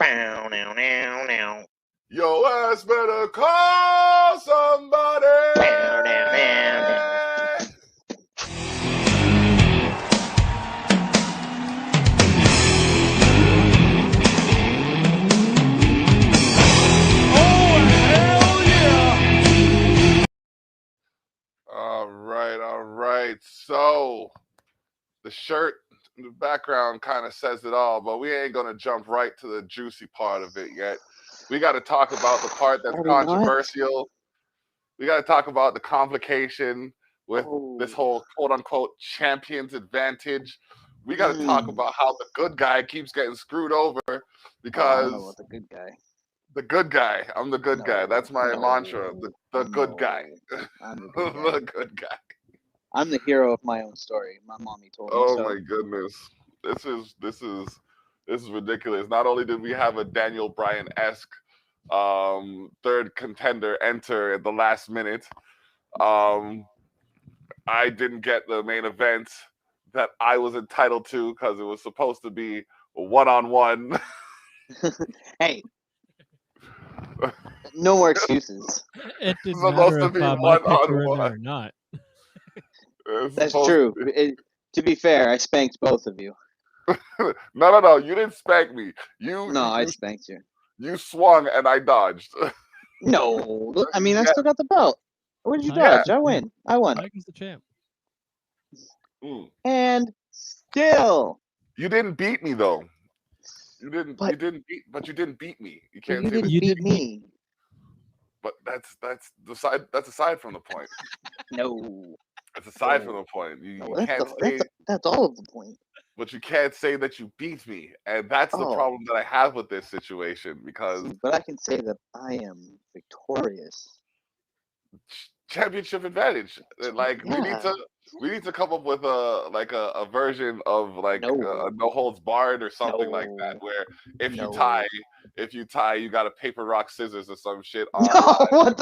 Bow, now, now, now. Your ass better call somebody. Bow, now, now, now. All right. So the shirt in the background kind of says it all, but we ain't gonna jump right to the juicy part of it yet. We got to talk about the part that's controversial. We got to talk about the complication with this whole quote unquote champion's advantage. We got to talk about how the good guy keeps getting screwed over because I don't know about the good guy. the good guy. I'm the good guy. That's my mantra. The good guy. I'm the good guy. The good guy. I'm the hero of my own story. My mommy told me Oh so. my goodness. This is ridiculous. Not only did we have a Daniel Bryan-esque third contender enter at the last minute, I didn't get the main event that I was entitled to because it was supposed to be one-on-one. Hey, no more excuses. It didn't Supposed matter to if be my picture in there one-on-one. or not. That's true. To be fair, I spanked both of you. No. You didn't spank me. I spanked you. You swung and I dodged. No, I mean I still got the belt. What did you dodge? I win. I won. Mike is the champ. And still, you didn't beat me though. You didn't beat me. You can't say you didn't beat me. But that's aside from the point. No. It's aside from the point. You can't say that's all of the point. But you can't say that you beat me, and that's the problem that I have with this situation because. But I can say that I am victorious. Championship advantage. Like we need to come up with a version of like a no holds barred or something like that, where if you tie, you got a paper rock scissors or some shit.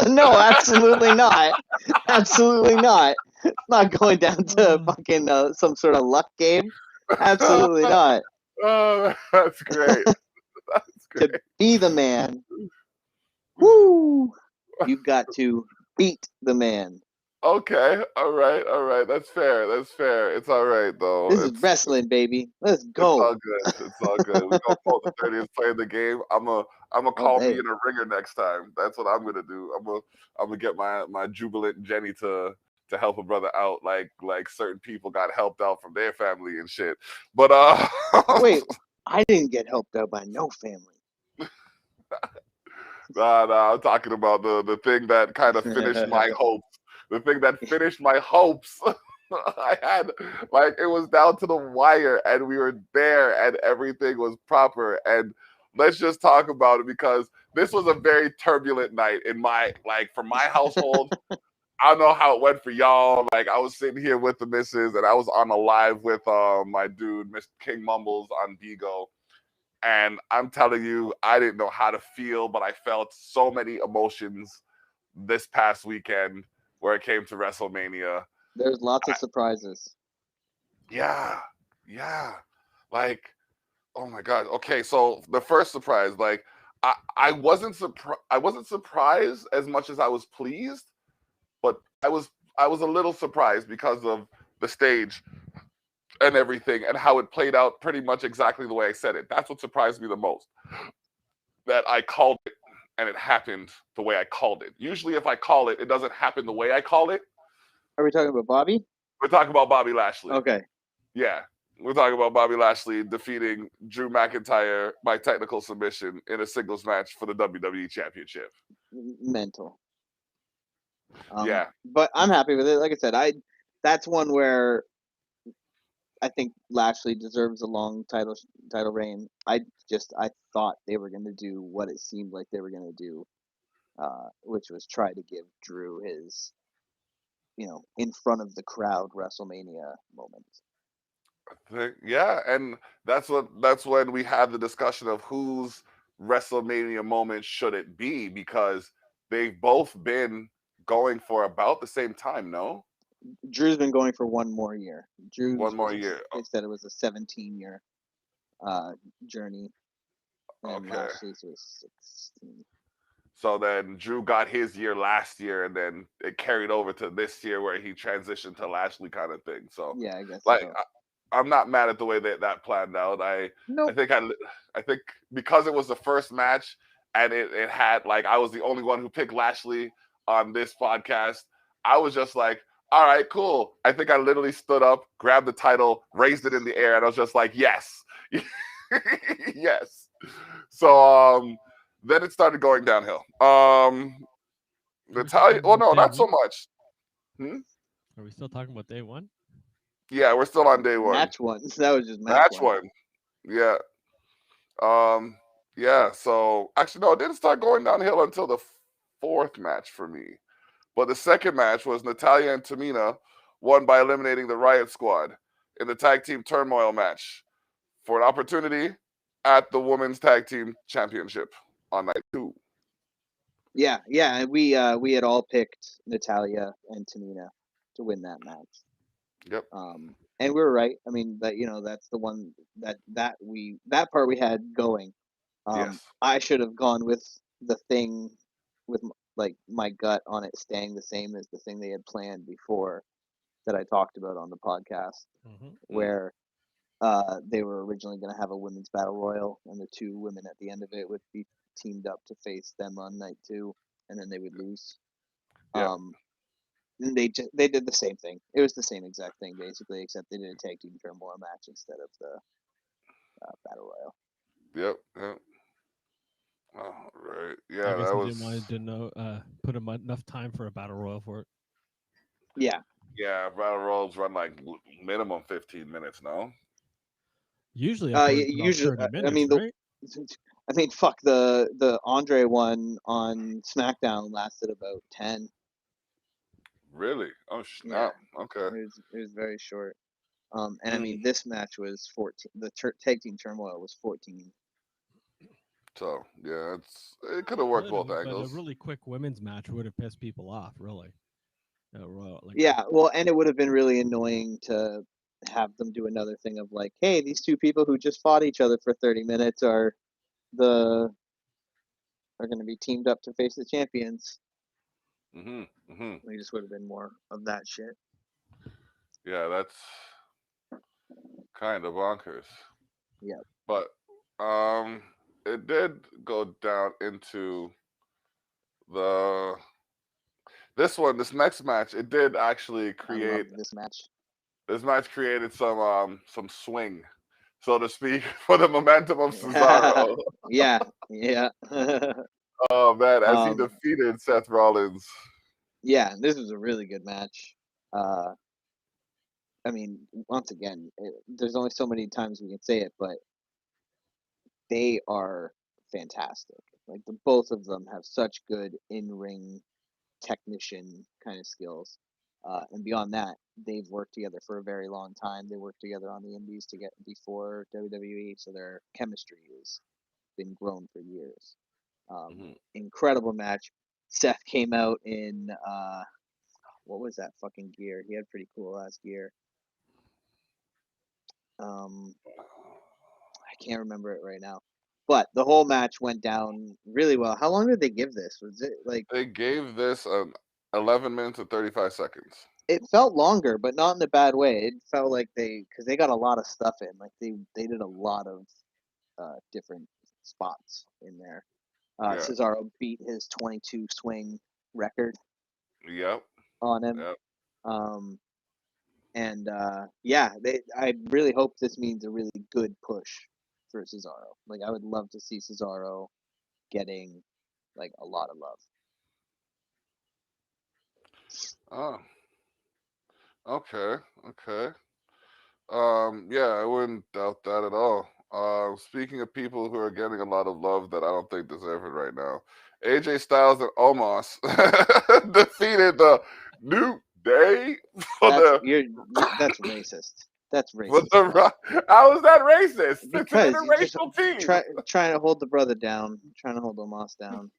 No, absolutely not. Absolutely not. It's not going down to fucking some sort of luck game. Absolutely not. Oh, that's great. That's great. To be the man, woo! You've got to beat the man. Okay, all right. That's fair. It's all right though. This is wrestling, baby. Let's go. It's all good. We're gonna pull the 30th play of the game. I'm gonna call me in a ringer next time. That's what I'm gonna do. I'm gonna get my jubilant Jenny to help a brother out like certain people got helped out from their family and shit. But wait, I didn't get helped out by no family. Nah, I'm talking about the thing that kind of finished my hopes. The thing that finished my hopes. I had it was down to the wire and we were there and everything was proper. And let's just talk about it because this was a very turbulent night in my for my household. I don't know how it went for y'all. I was sitting here with the missus and I was on a live with my dude, Mr. King Mumbles on Bigo. And I'm telling you, I didn't know how to feel, but I felt so many emotions this past weekend where it came to WrestleMania. There's lots of surprises. Yeah. Oh my God. Okay, so the first surprise, I wasn't surprised as much as I was pleased, but I was a little surprised because of the stage and everything and how it played out pretty much exactly the way I said it. That's what surprised me the most. That I called it and it happened the way I called it. Usually if I call it, it doesn't happen the way I call it. Are we talking about Bobby? We're talking about Bobby Lashley. Okay. Yeah. We're talking about Bobby Lashley defeating Drew McIntyre by technical submission in a singles match for the WWE Championship. Mental. Yeah. But I'm happy with it. Like I said, that's one where I think Lashley deserves a long title reign. I thought they were going to do what it seemed like they were going to do, which was try to give Drew his, in front of the crowd WrestleMania moment. Yeah, and that's when we had the discussion of whose WrestleMania moment should it be, because they've both been going for about the same time, no? Drew's been going for one more year. One more year. They said it was a 17-year journey. and Okay. Lashley's was 16. So then Drew got his year last year, and then it carried over to this year where he transitioned to Lashley kind of thing. So, Yeah, I guess like, so. I'm not mad at the way that planned out. I Nope. think I think because it was the first match and it had like I was the only one who picked Lashley on this podcast. I was just like, all right, cool. I think I literally stood up, grabbed the title, raised it in the air, and I was just like, yes, yes. So then it started going downhill. Natalia, well, no, not so much. Hmm? Are we still talking about day one? Yeah, we're still on day one. Match one. That was just Match one. Yeah. Yeah. So actually, no, it didn't start going downhill until the fourth match for me. But the second match was Natalia and Tamina won by eliminating the Riot Squad in the tag team turmoil match for an opportunity at the Women's Tag Team Championship on night 2. Yeah, and we had all picked Natalia and Tamina to win that match. Yep. And we were right. I mean, that that's the one that part we had going. Yes. I should have gone with the thing with like my gut on it staying the same as the thing they had planned before that I talked about on the podcast, where they were originally going to have a women's battle royal, and the two women at the end of it would be teamed up to face them on night 2, and then they would lose. Yep. They did the same thing. It was the same exact thing basically, except they did a tag team turmoil match instead of the battle royal. Yep. Oh, right. Yeah, I guess that they was. didn't want to put enough time for a battle royal for it. Yeah. Yeah, battle royals run like minimum 15 minutes, no? Usually, usually, 30 minutes, right? I mean, fuck the Andre one on SmackDown lasted about 10. Really? Oh snap! Yeah. Okay. It was very short. And I mean, this match was 14. The tag team turmoil was 14. So yeah, it could have worked both But angles. a really quick women's match would have pissed people off, really. Yeah, well, and it would have been really annoying to have them do another thing of like, hey, these two people who just fought each other for 30 minutes are going to be teamed up to face the champions. We just would have been more of that shit. Yeah, that's kind of bonkers. Yeah. But it did go down into this next match. It did actually create this match. This match created some swing, so to speak, for the momentum of Cesaro. Yeah. Oh man, as he defeated Seth Rollins. Yeah, this was a really good match. I mean, once again, there's only so many times we can say it, but they are fantastic. Like both of them have such good in-ring technician kind of skills. And beyond that, they've worked together for a very long time. They worked together on the Indies to get before WWE, so their chemistry has been grown for years. Incredible match. Seth came out in what was that fucking gear? He had pretty cool ass gear. I can't remember it right now. But the whole match went down really well. How long did they give this? Was it like they gave this 11 minutes and 35 seconds? It felt longer, but not in a bad way. It felt like because they got a lot of stuff in. Like they did a lot of different spots in there. Cesaro beat his 22 swing record. Yep. On him. Yep. And I really hope this means a really good push for Cesaro. Like I would love to see Cesaro getting like a lot of love. Oh. Okay. Yeah, I wouldn't doubt that at all. Speaking of people who are getting a lot of love that I don't think deserve it right now, AJ Styles and Omos defeated the New Day. That's racist. That's racist. How is that racist? Because it's an interracial team. Trying to hold the brother down, trying to hold Omos down.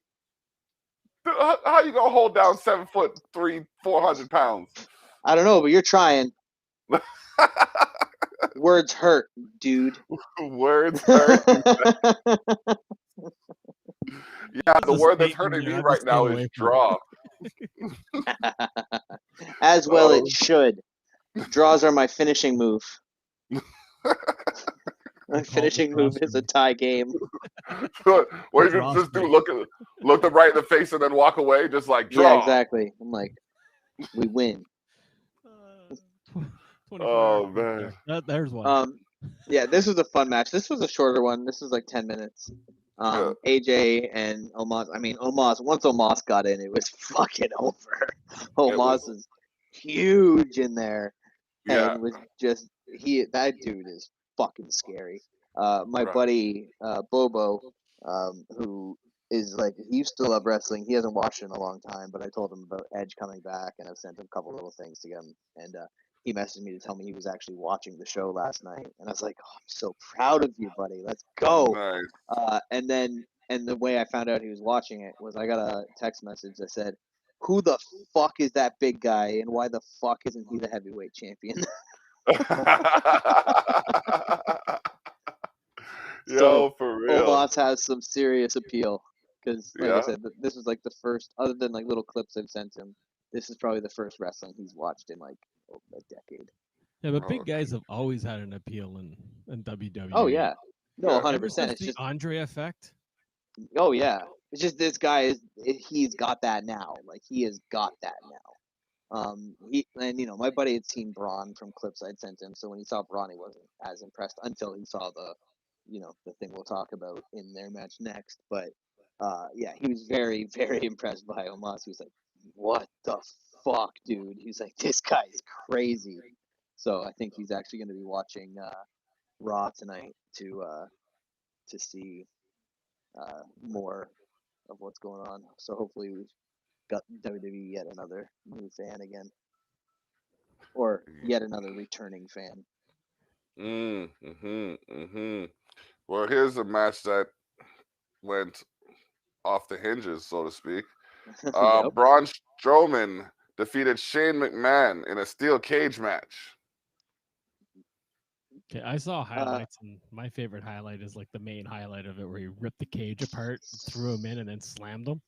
How you gonna hold down 7'3", 400 pounds? I don't know, but you're trying. Words hurt, dude. Words hurt. Yeah, the There's a word that's statement hurting there. me I'll right just stay now is away from it. draw. As well it should. Draws are my finishing move. My finishing move is a tie game. What are you gonna Draw just do? streak. Look them right in the face and then walk away, just like draw. Yeah, exactly. I'm like, we win. 24 Oh man. There's one. Yeah, this was a fun match. This was a shorter one. This was like 10 minutes. Yeah. AJ and Omos. I mean, once Omos got in, it was fucking over. Omos is huge in there, Yeah. and was just that dude is fucking scary. My Right. buddy Bobo, who is like, he used to love wrestling. He hasn't watched it in a long time, but I told him about Edge coming back, and I've sent him a couple little things to get him. And he messaged me to tell me he was actually watching the show last night, and I was like, "Oh, I'm so proud of you, buddy. Let's go." Nice. And the way I found out he was watching it was, I got a text message that said, "Who the fuck is that big guy, and why the fuck isn't he the heavyweight champion?" So Yo, for real. Omos has some serious appeal, because, like I Yeah. said, this was like the first, other than like little clips I've sent him, this is probably the first wrestling he's watched in like a decade. Yeah, but Oh, big guys have always had an appeal in WWE. Oh yeah, no, Yeah. 100%. Ever since It's the just, Andre effect. oh yeah, it's just this guy he's got that now. Like, he has got that now. My buddy had seen Braun from clips I'd sent him, so when he saw Braun, he wasn't as impressed until he saw the thing we'll talk about in their match next. But yeah, he was very, very impressed by Omos. He was like, "What the fuck, dude?" He's like, "This guy is crazy." So I think he's actually going to be watching Raw tonight to see more of what's going on. So hopefully we've got WWE yet another new fan again, or yet another returning fan. Well, here's a match that went off the hinges, so to speak. Yep. Braun Strowman defeated Shane McMahon in a steel cage match. Okay, I saw highlights, and my favorite highlight is like the main highlight of it, where he ripped the cage apart, threw him in, and then slammed him.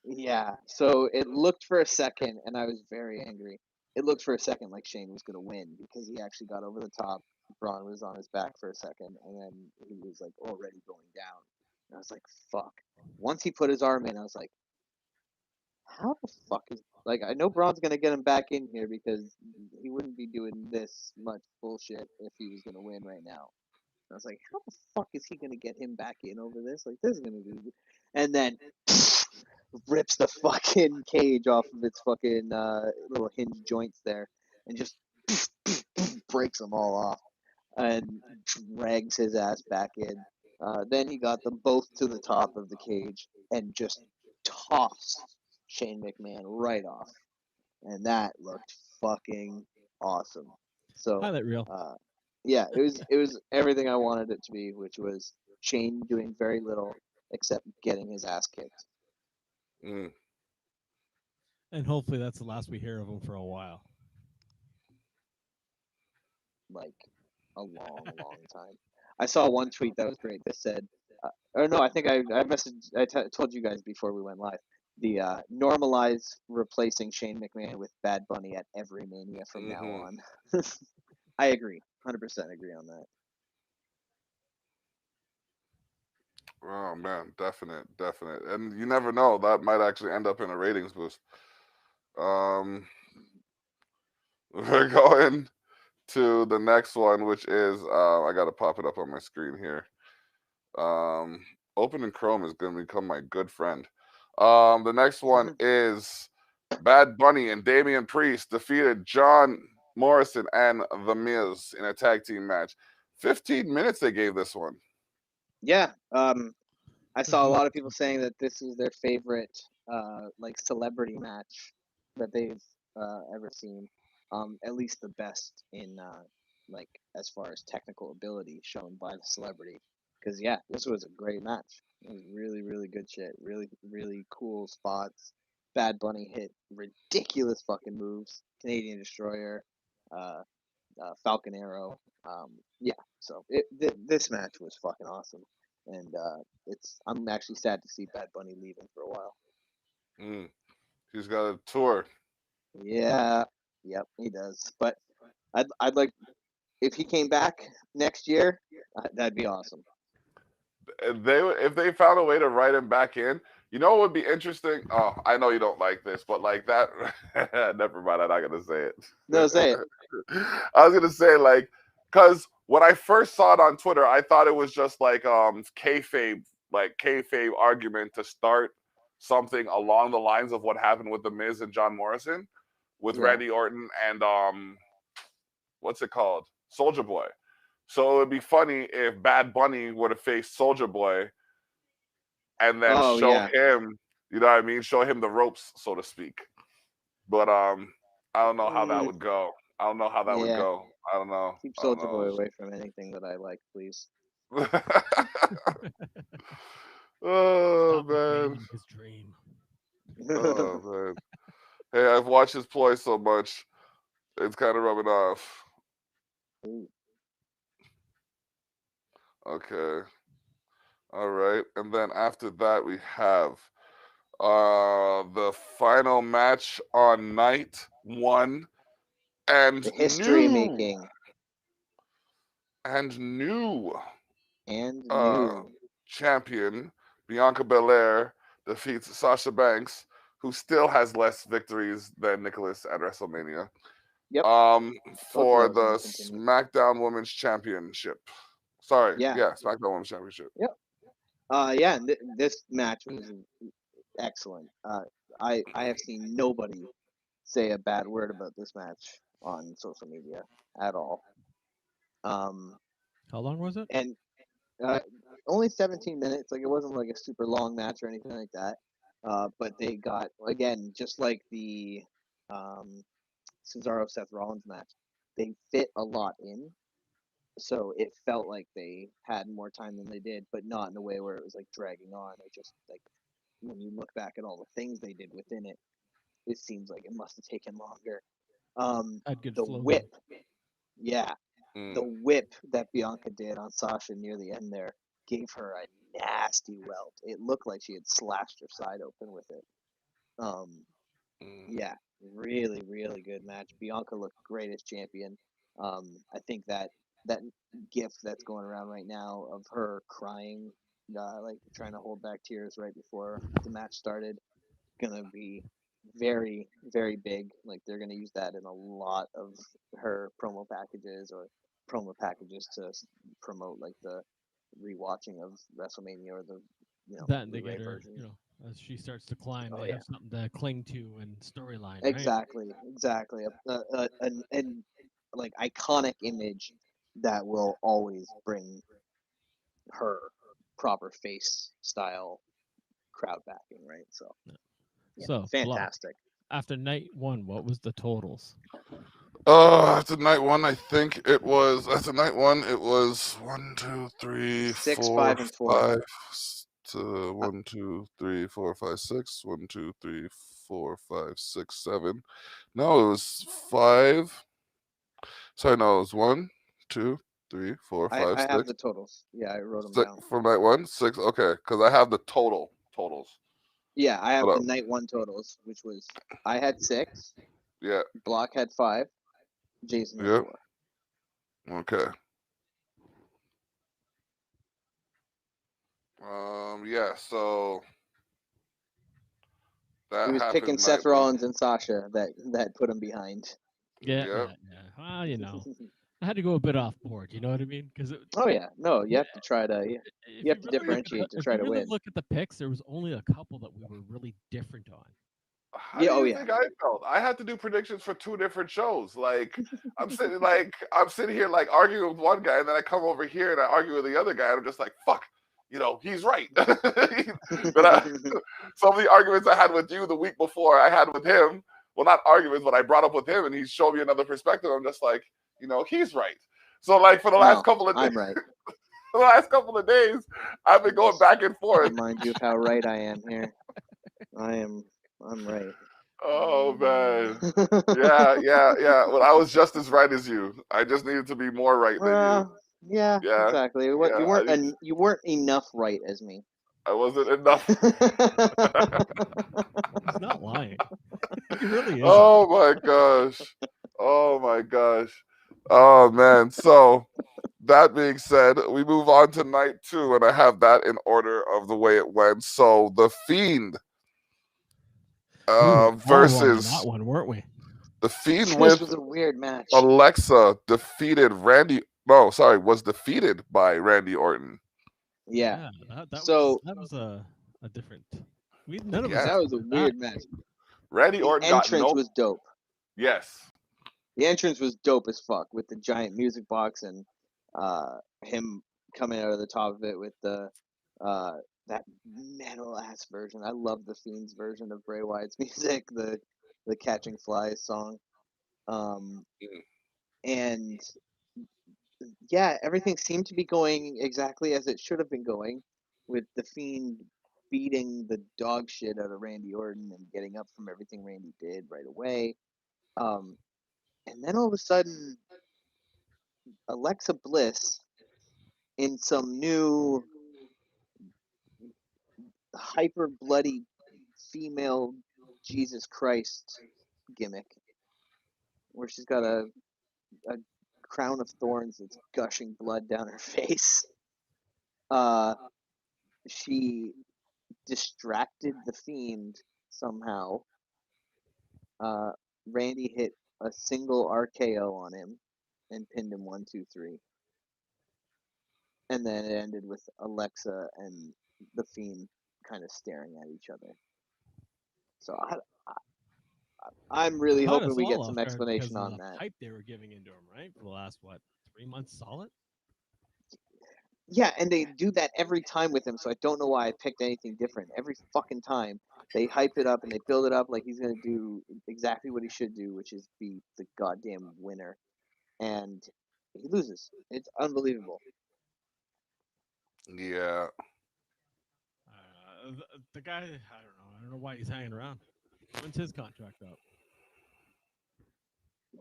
Yeah. So it looked for a second, and I was very angry. It looked for a second like Shane was going to win, because he actually got over the top. Braun was on his back for a second, and then he was like already going down. And I was like, "Fuck." Once he put his arm in, I was like, "How the fuck is, like, I know Braun's gonna get him back in here, because he wouldn't be doing this much bullshit if he was gonna win right now." I was like, "How the fuck is he gonna get him back in over this? Like, this is gonna be," and then rips the fucking cage off of its fucking little hinge joints there, and just breaks them all off, and drags his ass back in. Then he got them both to the top of the cage and just tossed Shane McMahon right off, and that looked fucking awesome. So, Highlight reel. yeah, it was everything I wanted it to be, which was Shane doing very little except getting his ass kicked. And hopefully that's the last we hear of him for a while. Like, a long, long time. I saw one tweet that was great that said, or no, I think I told you guys before we went live, the normalize replacing Shane McMahon with Bad Bunny at every Mania from now on. I agree, 100% agree on that. Oh man, definite, and you never know, that might actually end up in a ratings boost. We're going to the next one, which is I gotta pop it up on my screen here. Open and Chrome is gonna become my good friend. The next one is Bad Bunny and Damian Priest defeated John Morrison and The Miz in a tag team match. 15 minutes they gave this one. Yeah, I saw a lot of people saying that this is their favorite like celebrity match that they've ever seen. At least the best in like, as far as technical ability shown by the celebrity. Because yeah, this was a great match. It was really, really good shit. Really, really cool spots. Bad Bunny hit ridiculous fucking moves. Canadian Destroyer, Falcon Arrow. Yeah. So this match was fucking awesome, and I'm actually sad to see Bad Bunny leaving for a while. He's got a tour. Yeah. Yep, he does. But I'd like if he came back next year, that'd be awesome. If they found a way to write him back in, you know what would be interesting? Oh, I know you don't like this, but like that. Never mind. I'm not gonna say it. No, say it. I was gonna say like, cause when I first saw it on Twitter, I thought it was just like kayfabe argument to start something along the lines of what happened with the Miz and John Morrison, with Yeah. Randy Orton and what's it called, Soldier Boy. So it would be funny if Bad Bunny were to face Soldier Boy and then show him, you know what I mean? Show him the ropes, so to speak. But I don't know how that would go. I don't know how that would go. I don't know. Keep Soldier Boy away from anything that I like, please. Oh man. His dream. Oh man. Hey, I've watched his ploy so much. It's kind of rubbing off. Ooh. Okay. All right. And then after that we have the final match on night 1 and The history new making and new and new champion Bianca Belair defeats Sasha Banks, who still has less victories than Nicholas at WrestleMania. Yep. For the SmackDown Women's Championship. Sorry, Yeah, SmackDown Women's Championship. Yep. Yeah, this match was excellent. I have seen nobody say a bad word about this match on social media at all. How long was it? And only 17 minutes. Like, it wasn't like a super long match or anything like that. But they got, again, just like the Cesaro Seth Rollins match, they fit a lot in. So it felt like they had more time than they did, but not in a way where it was like dragging on, or just like when you look back at all the things they did within it, it seems like it must have taken longer. The whip, yeah, the whip that Bianca did on Sasha near the end there gave her a nasty welt. It looked like she had slashed her side open with it. Yeah, really, really good match. Bianca looked great as champion. I think that gif that's going around right now of her crying, like trying to hold back tears right before the match started, gonna be very, very big. Like, they're gonna use that in a lot of her promo packages, or promo packages to promote like the rewatching of WrestleMania, or the that they Blu-ray get her, version. as she starts to climb, Oh, they yeah. have something to cling to and storyline, right? Exactly. And like iconic image that will always bring her proper face style crowd backing, right? So, yeah, So fantastic. After night 1, what was the totals? After night 1, I think it was. After night 1, it was 1, 2, 3, 6, 4, 5, and 4. 5. 1, 2, 3, 4, 5, 6. 1, 2, 3, 4, 5, 6, 7. No, it was 5. Sorry, no, it was 1, 2, 3, 4, 5, I 6. have the totals. Yeah, I wrote them down. For night 1, 6. Okay, because I have the totals. Yeah, I have the night 1 totals, which was I had 6. Yeah. Block had 5. Jason had 4. Okay. Yeah, so that It was happened picking Seth Rollins and Sasha that put him behind. Yeah. Well, I had to go a bit off board. You know what I mean? Because oh yeah, no, you have to try to you have to differentiate to try to win. If you really look at the picks, there was only a couple that we were really different on. How do you think I felt? I had to do predictions for 2 different shows. Like I'm sitting here like arguing with one guy, and then I come over here and I argue with the other guy, and I'm just like, fuck, he's right. But some of the arguments I had with you the week before, I had with him. Well, not arguments, but I brought up with him, and he showed me another perspective. I'm just like, he's right. So like for the last couple of days, I'm right. For the last couple of days, I've been going back and forth. Remind you of how right I am here. I'm right. Oh man. Yeah. Well, I was just as right as you. I just needed to be more right than you. Yeah, Yeah. exactly. What Yeah. you weren't enough right as me. I wasn't enough. He's not lying. He really isn't. Oh my gosh. Oh my gosh. Oh man. So that being said, we move on to night 2, and I have that in order of the way it went. So the Fiend We were all wrong on versus that one, weren't we? the Fiend This with was a weird match. Alexa defeated Randy. No, sorry, was defeated by Randy Orton. Yeah. That So was a different. None of us Yeah, that was a expected that. weird match. Randy The Orton got entrance no. was dope. Yes. The entrance was dope as fuck with the giant music box and him coming out of the top of it with the that metal ass version. I love the Fiend's version of Bray Wyatt's music, the Catching Flies song. And yeah, everything seemed to be going exactly as it should have been going, with the Fiend beating the dog shit out of Randy Orton and getting up from everything Randy did right away. And then all of a sudden, Alexa Bliss, in some new hyper bloody female Jesus Christ gimmick, where she's got a crown of thorns that's gushing blood down her face. She distracted the Fiend somehow. Randy hit a single RKO on him and pinned him 1, 2, 3. And then it ended with Alexa and the Fiend kind of staring at each other. So I'm really Caught hoping us we all get off some guard because explanation of on the that. hype they were giving into him, right? For the last 3 months solid. Yeah, and they do that every time with him, so I don't know why I picked anything different. Every fucking time they hype it up and they build it up like he's gonna do exactly what he should do, which is be the goddamn winner, and he loses. It's unbelievable. Yeah. The guy, I don't know why he's hanging around. When's his contract up?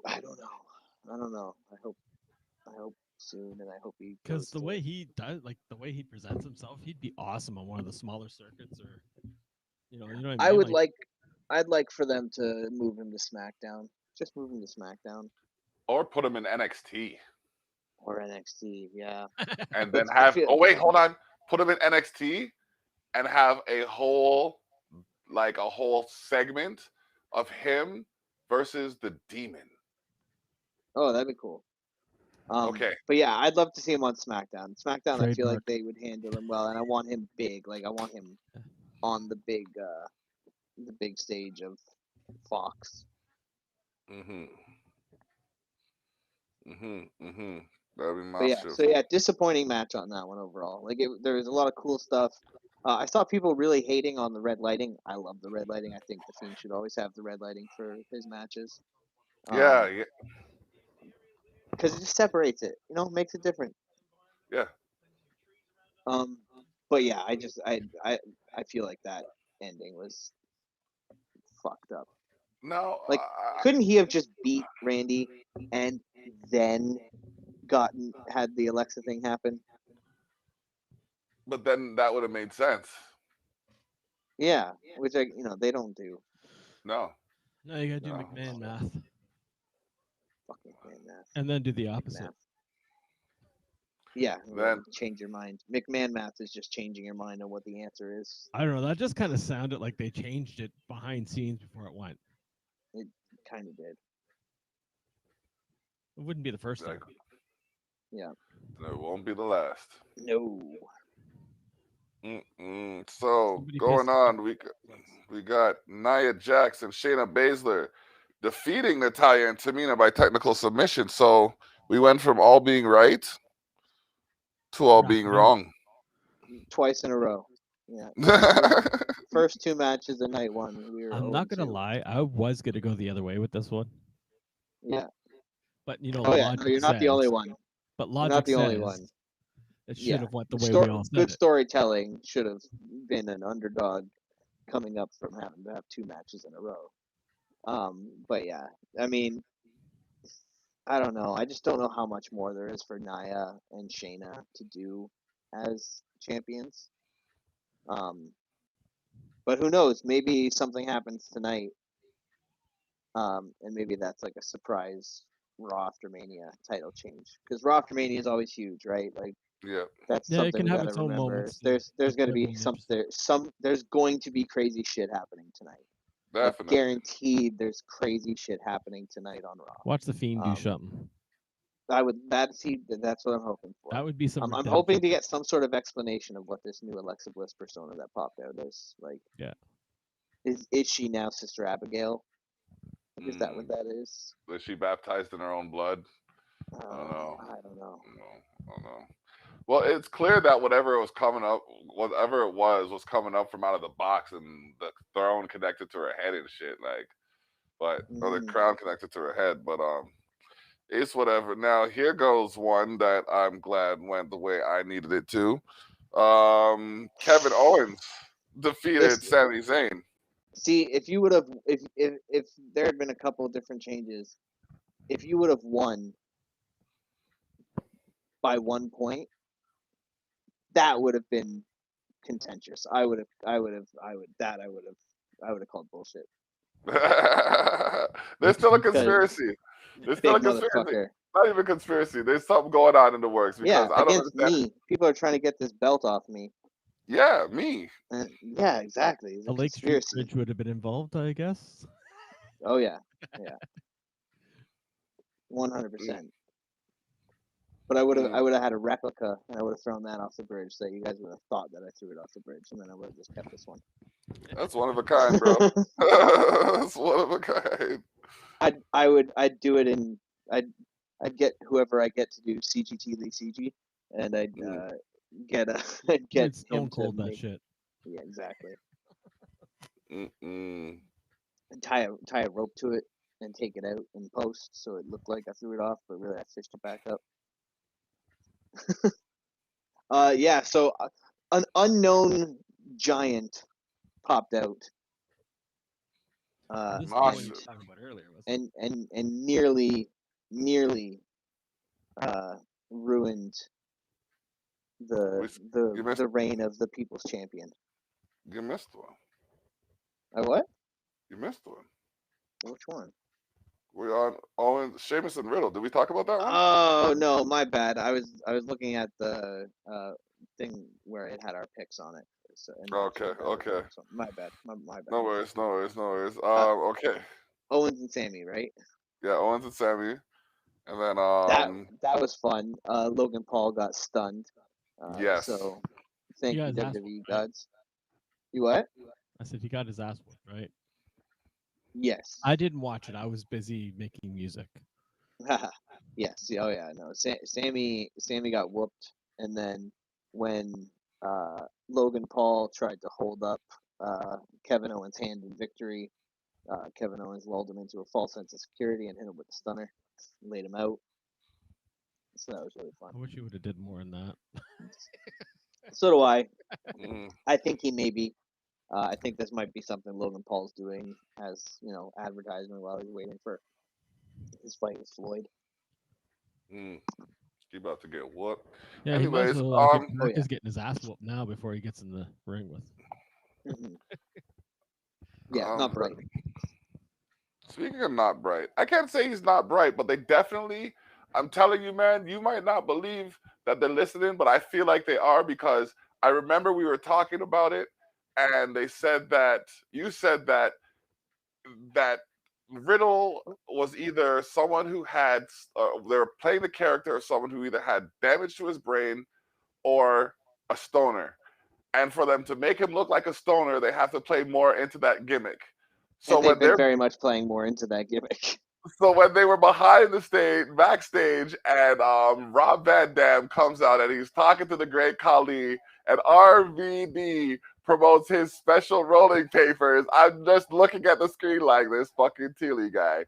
I don't know. I hope soon, and I hope he Because goes the to. way he does, like the way he presents himself, he'd be awesome on one of the smaller circuits, or you know what I I mean. would like, I'd like for them to move him to SmackDown. Just move him to SmackDown Or put him in NXT. or NXT. Yeah, And but then I have. feel Oh, wait, hold on. Put him in NXT and have a whole segment of him versus the Demon. that'd be cool. Okay. But yeah, I'd love to see him on SmackDown. SmackDown, I feel like Trademark. they would handle him well, and I want him big. Like I want him on the big stage of Fox. Mm-hmm. That'd be But yeah, massive. so yeah, disappointing match on that one overall. Like there was a lot of cool stuff. I saw people really hating on the red lighting. I love the red lighting. I think the Fiend should always have the red lighting for his matches. Yeah. Because it just separates it. Makes it different. Yeah. But yeah, I feel like that ending was fucked up. No, Like, couldn't he have just beat Randy and then had the Alexa thing happen? but then that would have made sense. Yeah, which they don't do. No. No, you gotta do No. McMahon math, Fucking McMahon math. and then do the opposite. Math. Yeah, Then change your mind. McMahon math is just changing your mind on what the answer is. I don't know. That just kind of sounded like they changed it behind scenes before it went. It kind of did. It wouldn't be the first time. Yeah. it won't be the last. No. So Somebody going pissed on, we got Nia Jax and Shayna Baszler defeating Natalya and Tamina by technical submission. So we went from all being right to all being wrong. Twice in a row. Yeah. First 2 matches of night 1. We were I'm not gonna 0-2. lie. I was gonna go the other way with this one, Yeah. but Oh yeah. No, you're not the only one. But You're logic not the only says one. it should Yeah. have went the way we all said Good it. storytelling should have been an underdog coming up from having to have 2 matches in a row. But yeah, I mean, I don't know. I just don't know how much more there is for Nia and Shayna to do as champions. But who knows? Maybe something happens tonight, and maybe that's like a surprise Raw after Mania title change. Because Raw after Mania is always huge, right? Like Yeah, that's Yeah, it something can we have got to its own remember. moments. There's It's going to be definitely interesting. there's going to be crazy shit happening tonight. Like definitely. guaranteed, there's crazy shit happening tonight on Raw. Watch the Fiend do Um, something. that's what I'm hoping for. That would be some I'm redemption. hoping to get some sort of explanation of what this new Alexa Bliss persona that popped out is. Like, Yeah. is she now Sister Abigail? Like, is that what Mm. that is? Was she baptized in her own blood? I don't know. I don't know. I don't know. Well, it's clear that whatever was coming up, whatever it was coming up from out of the box, and the throne connected to her head and shit. Like, but or the Mm. crown connected to her head. But it's whatever. Now here goes one that I'm glad went the way I needed it to. Kevin Owens defeated This Sami Zayn. see if you would have if there had been a couple of different changes, if you would have won by 1 point, that would have been contentious. I would have called bullshit There's still a because conspiracy. There's still big a conspiracy. motherfucker. Not even conspiracy. There's something going on in the works Yeah, because I don't against understand. me, people are trying to get this belt off me. Yeah, me. Yeah, exactly. It's The a Lake Street conspiracy. Bridge would have been involved, I guess. Oh yeah, 100%. Mm, But I mm. would have had a replica, and I would have thrown that off the bridge, so you guys would have thought that I threw it off the bridge, and then I would have just kept this one. That's one of a kind, bro. That's one of a kind. I'd do it in I'd get whoever I get to do CGT Lee CG, and I'd Mm, get I'd get You'd him stone to cold that make shit. yeah exactly mm. and tie a rope to it and take it out in post so it looked like I threw it off, but really I fished it back up. Yeah, so an unknown giant popped out. This is the one you And were talking about earlier, wasn't and nearly ruined the We, the you missed. the reign of the people's champion. You missed one. What? You missed one. Which one? We're on Owens, Sheamus, and Riddle. Did we talk about that one? Oh no, my bad. I was looking at the thing where it had our picks on it. So, and Okay, that was the okay. next one. My bad. My bad. No worries, no worries, no worries. Uh, Okay. Owens and Sammy, right? Yeah, Owens and Sammy, and then That was fun. Logan Paul got stunned. yes. So he? He thank got you his ass whooped, WWE right? gods. You what? I said he got his ass whooped, right? Yes. I didn't watch it. I was busy making music. Yes. Oh yeah. No. Sammy got whooped, and then when Logan Paul tried to hold up Kevin Owens' hand in victory, Kevin Owens lulled him into a false sense of security and hit him with a stunner, laid him out. So that was really fun. I wish he would have did more in that. So do I. Mm, I think he may be. I think this might be something Logan Paul's doing as advertisement while he's waiting for his fight with Floyd. mm. He about to get whooped. Yeah, he might as Anyways, well get Oh practice getting his ass whooped now before he gets in the ring with. hmm Yeah, not bright. speaking of not bright, I can't say he's not bright, but they definitely. I'm telling you, man, you might not believe that they're listening, but I feel like they are because I remember we were talking about it, and they said that you said that Riddle was either someone who had they were playing the character of someone who either had damage to his brain or a stoner. And for them to make him look like a stoner, they have to play more into that gimmick. So And they've when been they're very much playing more into that gimmick. so when they were behind the stage, backstage, and Rob Van Dam comes out and he's talking to the Great Khali, and RVD promotes his special rolling papers, I'm just looking at the screen like this fucking Tilly guy.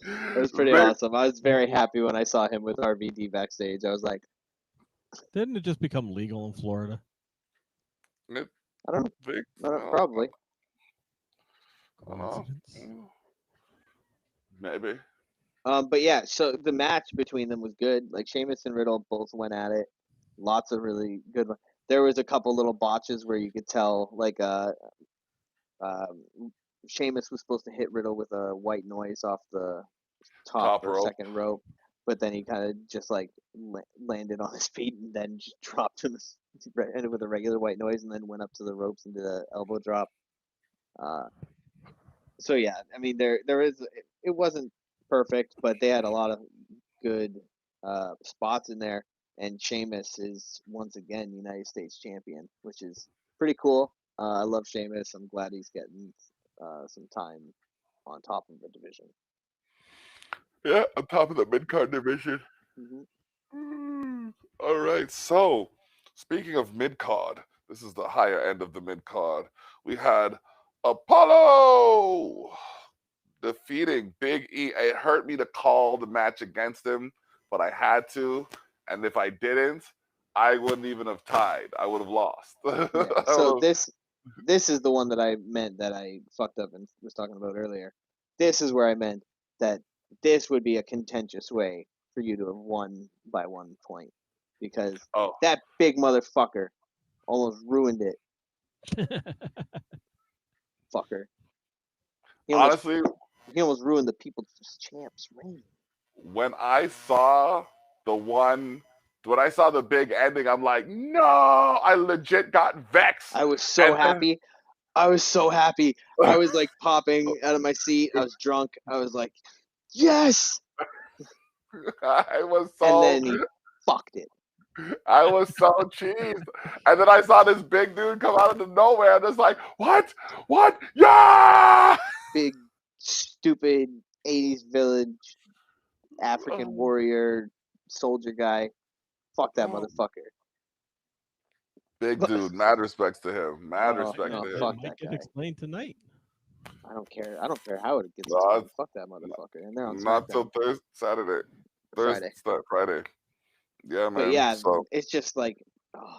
It was pretty They, awesome. I was very happy when I saw him with RVD backstage. I was like, Didn't it just become legal in Florida? I don't they, know, probably. Coincidence? Maybe. But yeah, so the match between them was good. Like Sheamus and Riddle both went at it. Lots of really good ones. There was a couple little botches where you could tell, like um, Sheamus was supposed to hit Riddle with a white noise off the top Top or rope. second rope, but then he kind of just like landed on his feet and then just dropped him ended with a regular white noise and then went up to the ropes and did an elbow drop. So yeah, I mean there is it wasn't perfect, but they had a lot of good spots in there. And Sheamus is once again United States champion, which is pretty cool. I love Sheamus. I'm glad he's getting some time on top of the division. Yeah, on top of the mid-card division. All right. So, speaking of mid-card, this is the higher end of the mid-card. We had Apollo defeating Big E. It hurt me to call the match against him, but I had to. And if I didn't, I wouldn't even have tied. I would have lost. Yeah. So this is the one that I meant that I fucked up and was talking about earlier. This is where I meant that this would be a contentious way for you to have won by 1 point because that big motherfucker almost ruined it. Fucker. Honestly, he almost ruined the People's Champs reign. When I saw the big ending, I'm like, no, I legit got vexed. I was so happy. I was like popping out of my seat. I was drunk. I was like, yes. I was so. And then he fucked it. I was so cheesed. And then I saw this big dude come out of nowhere. And it's like, what? Yeah! Big, stupid 80s village African warrior soldier guy. Fuck that motherfucker. Big dude. Mad respects to him. Mad respect to him. Fuck might that get guy. explained tonight. I don't care how it gets explained. Fuck that motherfucker. And they're on Not SmackDown. till Friday. Yeah, man. But yeah, so. It's just like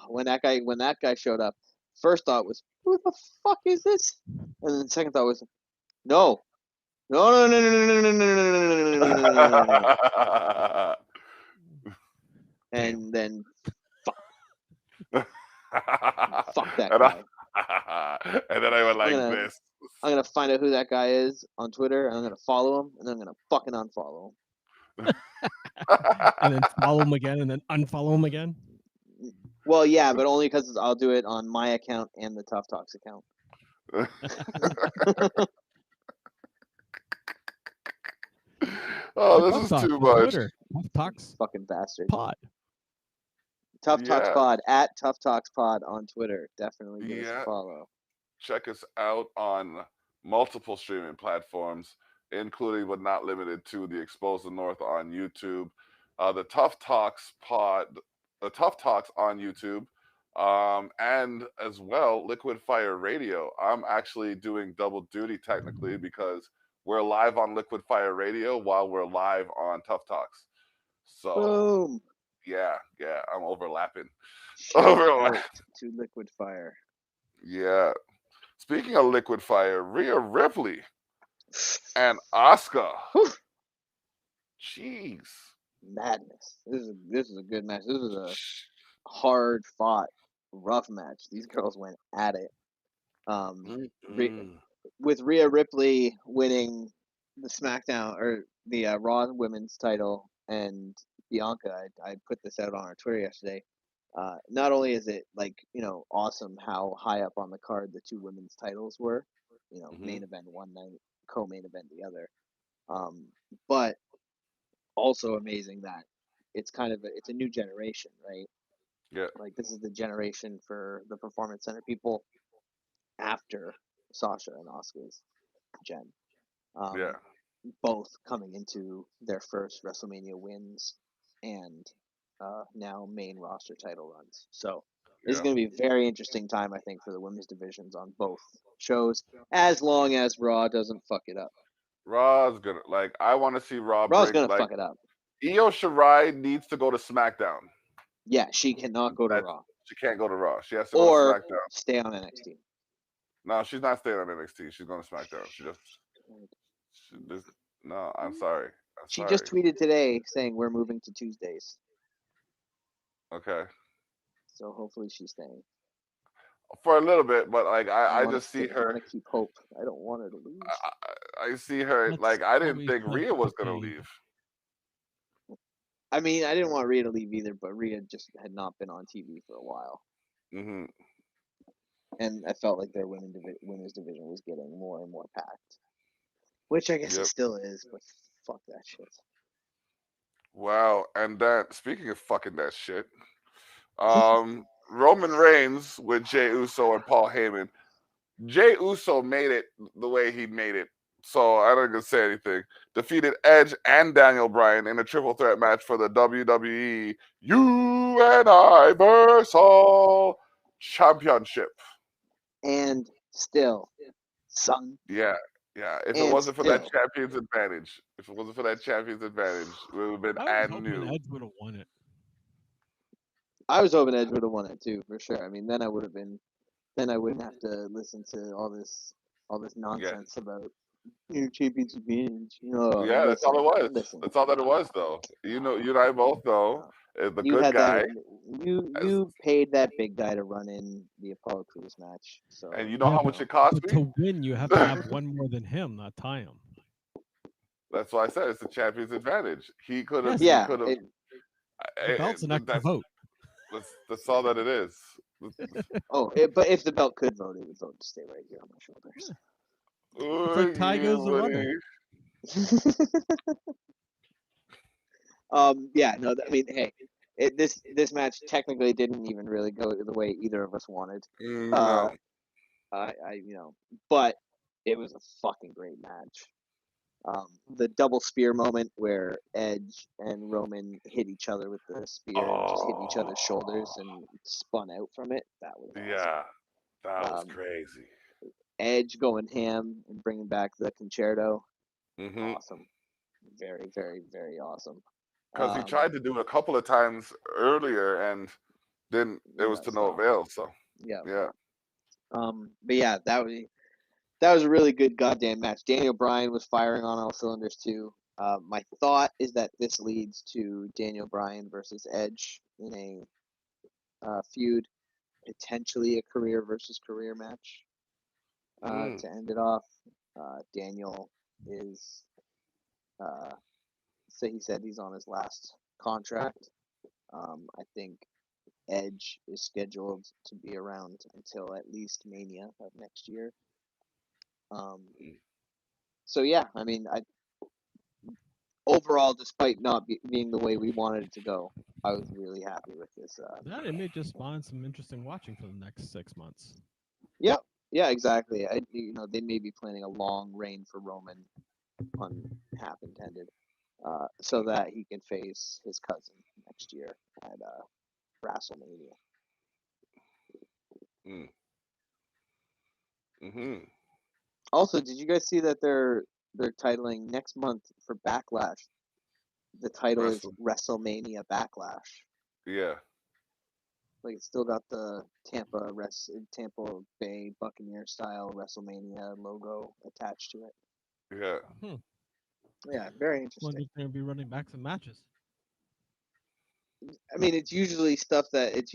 when that guy showed up, first thought was, who the fuck is this? And then the second thought was, no. And then fuck that guy. And then I went like this. I'm gonna find out who that guy is on Twitter, and I'm gonna follow him, and then I'm gonna fucking unfollow him. And then follow him again, and then unfollow him again. Well, yeah, but only because I'll do it on my account and the Tough Talks account. This is too much. Twitter. Tough Talks. Fucking bastard. Pod. Tough Talks Pod at Tough Talks Pod on Twitter. Definitely give us a follow. Check us out on multiple streaming platforms, including but not limited to the Expose the North on YouTube, the Tough Talks Pod, the Tough Talks on YouTube, and as well Liquid Fire Radio. I'm actually doing double duty technically because we're live on Liquid Fire Radio while we're live on Tough Talks. So. Boom. Yeah, I'm overlapping. Shout to Liquid Fire. Yeah. Speaking of Liquid Fire, Rhea Ripley and Asuka. Jeez. Madness. This is a good match. This was a hard fought, rough match. These girls went at it. With Rhea Ripley winning the SmackDown or the Raw Women's title and Bianca, I put this out on our Twitter yesterday. Not only is it awesome how high up on the card the two women's titles were, main event one night, co-main event the other, but also amazing that it's it's a new generation, right? Yeah. Like this is the generation for the Performance Center people after Sasha and Asuka's gen. Both coming into their first WrestleMania wins and now main roster title runs. So this is going to be a very interesting time, I think, for the women's divisions on both shows, as long as Raw doesn't fuck it up. Raw's gonna I want to see Raw. Raw's gonna fuck it up. Io Shirai needs to go to SmackDown. Yeah, she cannot go to Raw. She can't go to Raw. She has to go to SmackDown. Stay on NXT. No, she's not staying on NXT. She's going to SmackDown. She just. No, I'm sorry. I'm She sorry. just tweeted today saying we're moving to Tuesdays. Okay. So hopefully she's staying. For a little bit, but like I just see I her. want to keep hope. I don't want her to lose. I see her That's like I didn't always think like Rhea was the gonna case. leave. I mean, I didn't want Rhea to leave either, but Rhea just had not been on TV for a while, Hmm. and I felt like their winners division was getting more and more packed, which I guess it Yep. still is. But fuck that shit. Wow. And then speaking of fucking that shit, Roman Reigns with Jey Uso and Paul Heyman. Jey Uso made it the way he made it, so I don't gonna say anything. Defeated Edge and Daniel Bryan in a triple threat match for the WWE Universal Championship. And still, son. Yeah, yeah. If it And wasn't for that still, champion's advantage, it would have been I was and hoping new. Edge would have won it. I was hoping Edge would have won it too, for sure. I mean, then I would have been. Then I wouldn't have to listen to all this nonsense about your champion's advantage. Yeah, that's all it was. Listen. That's all that it was, though. You know, you and I both know the You good had that. guy, You paid that big guy to run in the Apollo Crews match. So and you know how much but, it cost but me. to win, you have to have one more than him, not tie him. That's why I said it's the champion's advantage. He could have. Yes. He yeah, could have. The belt's an extra vote. That's all that it is. but if the belt could vote, it would vote to stay right here on my shoulders. It's like Tiger's the runner. Yeah, no, I mean, hey, this match technically didn't even really go the way either of us wanted. No. But it was a fucking great match. The double spear moment where Edge and Roman hit each other with the spear and just hit each other's shoulders and spun out from it. That was awesome. Yeah, that was Um, crazy. Edge going ham and bringing back the concerto. Mm-hmm. Awesome. Very, very, very awesome. Because he tried to do it a couple of times earlier, and then it was to no avail. So yeah. yeah. But yeah, that was a really good goddamn match. Daniel Bryan was firing on all cylinders too. My thought is that this leads to Daniel Bryan versus Edge in a feud, potentially a career versus career match. To end it off, Daniel is, he said he's on his last contract. I think Edge is scheduled to be around until at least Mania of next year. So yeah, I mean, overall, despite not being the way we wanted it to go, I was really happy with this. It may just spawn some interesting watching for the next 6 months. Yep. Yeah, exactly. They may be planning a long reign for Roman, pun half intended, so that he can face his cousin next year at WrestleMania. Mm-hmm. Also, did you guys see that they're titling next month for Backlash? The title is WrestleMania Backlash. Yeah. Like it's still got the Tampa Bay Buccaneer style WrestleMania logo attached to it. Yeah. Yeah, very interesting. Wonder if they're gonna be running back some matches. I mean, it's usually stuff that it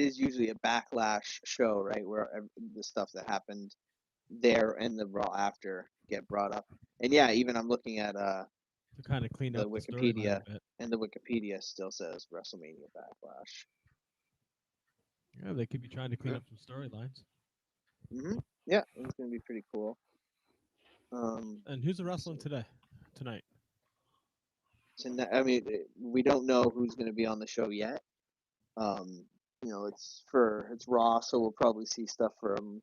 is usually a Backlash show, right? Where the stuff that happened there and the Raw after get brought up. And yeah, even I'm looking at to kind of clean the up Wikipedia, the storyline a bit. and the Wikipedia still says WrestleMania Backlash. Yeah, they could be trying to clean up some storylines. Yeah, it's gonna be pretty cool. And who's wrestling tonight? I mean, we don't know who's going to be on the show yet. It's Raw, so we'll probably see stuff from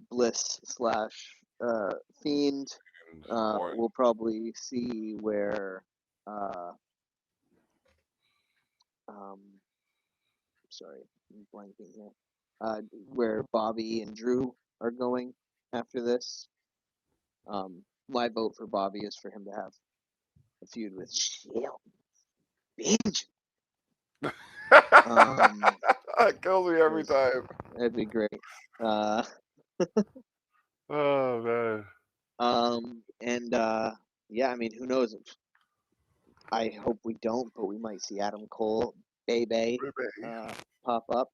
Bliss / Fiend. We'll probably see where sorry, I'm blanking here. Where Bobby and Drew are going after this. My vote for Bobby is for him to have a feud with Shelton Benjamin. That kills me every time. That'd be great. Oh man. And yeah, I mean, who knows? I hope we don't, but we might see Adam Cole, Bebe, pop up.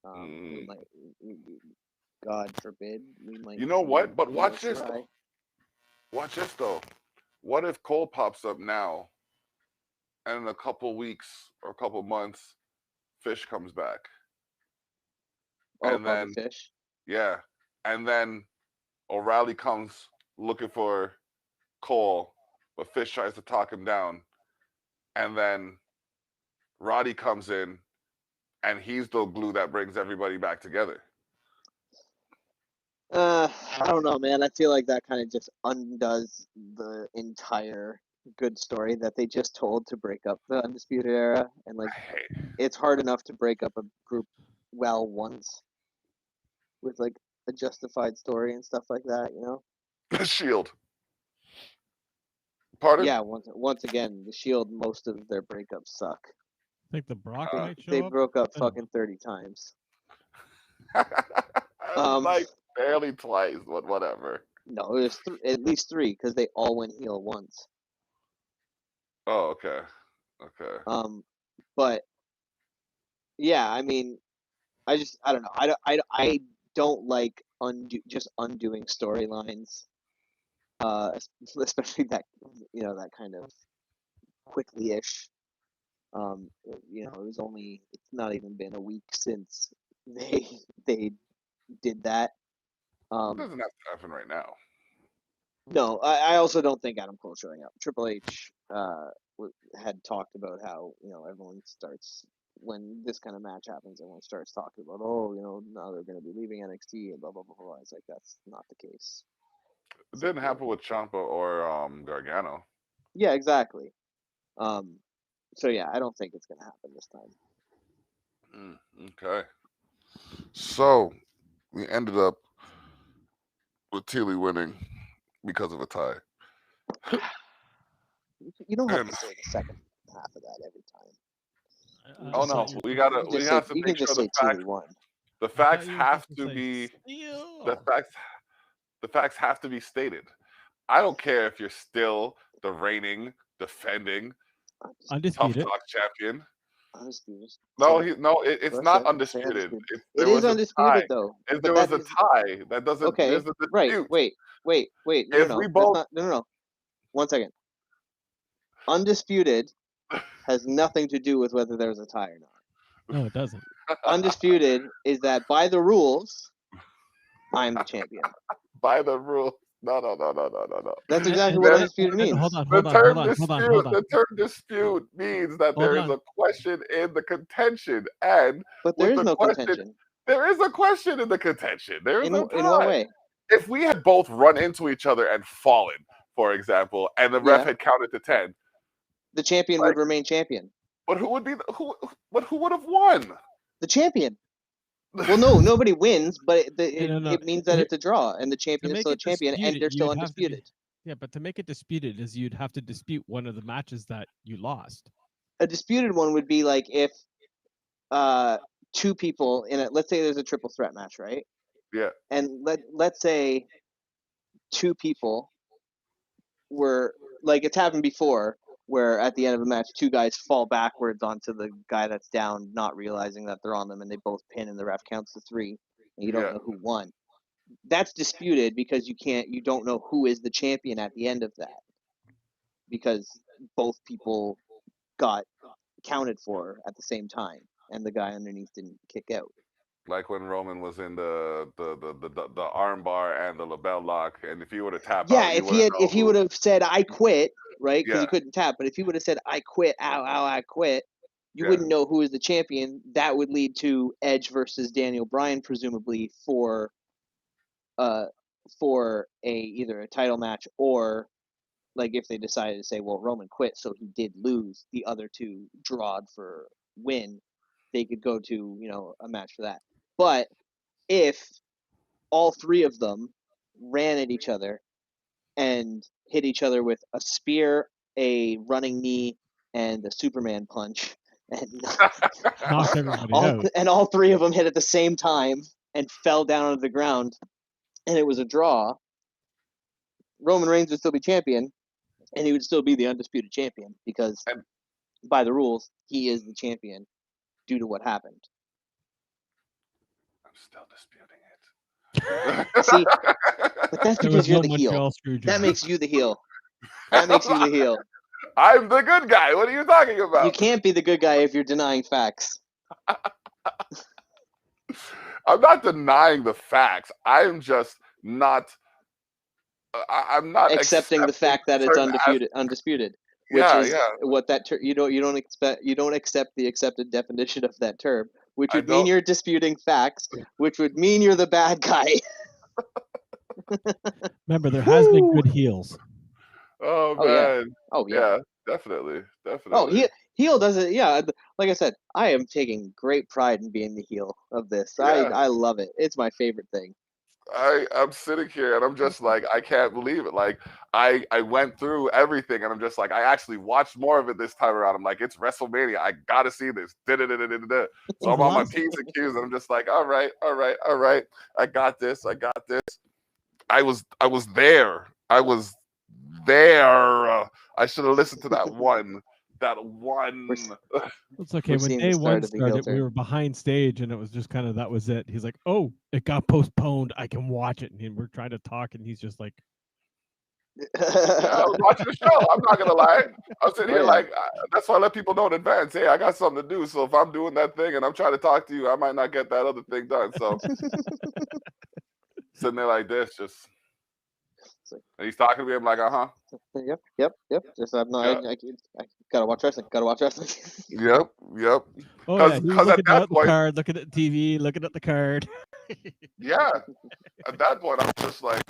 We Mm. might, God forbid, we might You know see what? But Io watch this though. Shirai. Watch this though. What if Cole pops up now, and in a couple weeks or a couple months, Fish comes back, Oh, and Bobby then Fish. yeah, and then O'Reilly comes looking for Cole, but Fish tries to talk him down, and then Roddy comes in, and he's the glue that brings everybody back together. I don't know, man. I feel like that kind of just undoes the entire good story that they just told to break up the Undisputed Era. And like, Hey, it's hard enough to break up a group well once with like a justified story and stuff like that, you know? the Shield. Pardon? Yeah, once again, the Shield, most of their breakups suck. I think the Brock Uh, might show They up. broke up I don't fucking 30 times. like barely twice, but whatever. No, it was at least 3 because they all went heel once. Oh, okay. Okay. But yeah, I mean, I don't know. I don't like just undoing storylines. Especially that that kind of quickly-ish. It's not even been a week since they did that. It doesn't have to happen right now. No, I also don't think Adam Cole showing up. Triple H had talked about how everyone starts when this kind of match happens. Everyone starts talking about now they're going to be leaving NXT and blah blah blah blah. It's like that's not the case. It didn't happen with Ciampa or Gargano. Yeah, exactly. So yeah, I don't think it's going to happen this time. Okay. So we ended up with Teely winning because of a tie. You don't have And to say the second half of that every time. oh no, we have to You make can just sure say Teely won. the facts have to be the facts have to be stated. I don't care if you're still the reigning, defending, undisputed. Tough Talk champion. Undisputed. It's not undisputed. It is undisputed though. If But there was a tie, that doesn't. Okay. There's a Right. dispute. Wait. If No. we both No. 1 second. Undisputed has nothing to do with whether there's a tie or not. No, it doesn't. Undisputed is that by the rules, I'm the champion. by the rule. No. That's exactly what undisputed means. Hold on. The term dispute means that there is a question in the contention, and but there is no contention. There is a question in the contention. There is a tie. In what way? If we had both run into each other and fallen, for example, and the ref had counted to 10, the champion would remain champion. But who would be who would have won? The champion. Well, no, nobody wins, but it means that it's a draw, and the champion is still a champion, and they're still undisputed. Yeah, but to make it disputed is you'd have to dispute one of the matches that you lost. A disputed one would be like if 2 people in it. Let's say there's a triple threat match, right? Yeah. And let's say 2 people were like it's happened before, where at the end of a match, 2 guys fall backwards onto the guy that's down, not realizing that they're on them, and they both pin, and the ref counts to 3, and you don't know who won. That's disputed because you don't know who is the champion at the end of that, because both people got counted for at the same time, and the guy underneath didn't kick out. Like when Roman was in the arm bar and the label lock, and if he would have tapped out, if he would have said I quit, right? Because he couldn't tap, but if he would have said I quit, I quit, you wouldn't know who is the champion. That would lead to Edge versus Daniel Bryan, presumably for either a title match, or like if they decided to say, well, Roman quit, so he did lose, the other 2 drawed for win, they could go to a match for that. But if all 3 of them ran at each other and hit each other with a spear, a running knee, and a Superman punch, and knocked everybody out, and all 3 of them hit at the same time and fell down onto the ground, and it was a draw, Roman Reigns would still be champion, and he would still be the undisputed champion because, And by the rules, he is the champion due to what happened. I'm still disputing it. See, but that's There because was you're no the heel. Montreal Screwjob. That makes you the heel. That makes you the heel. I'm the good guy. What are you talking about? You can't be the good guy if you're denying facts. I'm not denying the facts. I'm just not. I'm not accepting the fact that it's certain undisputed, which Yeah, is yeah. what that you don't accept the accepted definition of that term, which I would mean don't. you're disputing facts, which would mean you're the bad guy. Remember, there has been good heels. Oh Oh yeah. man. Oh yeah. Yeah, definitely, Oh, definitely. heel does it. Yeah, like I said, I am taking great pride in being the heel of this. Yeah. I love it. It's my favorite thing. I'm sitting here and I'm just like, I can't believe it. Like I went through everything and I'm just like, I actually watched more of it this time around. I'm like, it's WrestleMania. I gotta see this. Da-da-da-da-da-da. So I'm on my P's and Q's and I'm just like, all right, all right, all right. I got this. I got this. I was there. I was there. I should have listened to that one. That one. It's okay. We're When seeing the day start one of the heel started, we turn. were behind stage, and it was just kind of that was it. He's like, "Oh, it got postponed. I can watch it." And we're trying to talk, and he's just like, Yeah, I was watching the show. I'm not gonna lie. I'm sitting here yeah. like that's why I let people know in advance. Hey, I got something to do. So if I'm doing that thing and I'm trying to talk to you, I might not get that other thing done. So sitting there like this, just and he's talking to me. I'm like, Yep. Just I'm not. Yeah. I gotta watch wrestling. Yep. "Oh yeah." He was Because at looking that at the point, card, looking at TV, looking at the card. yeah, at that point, I'm just like,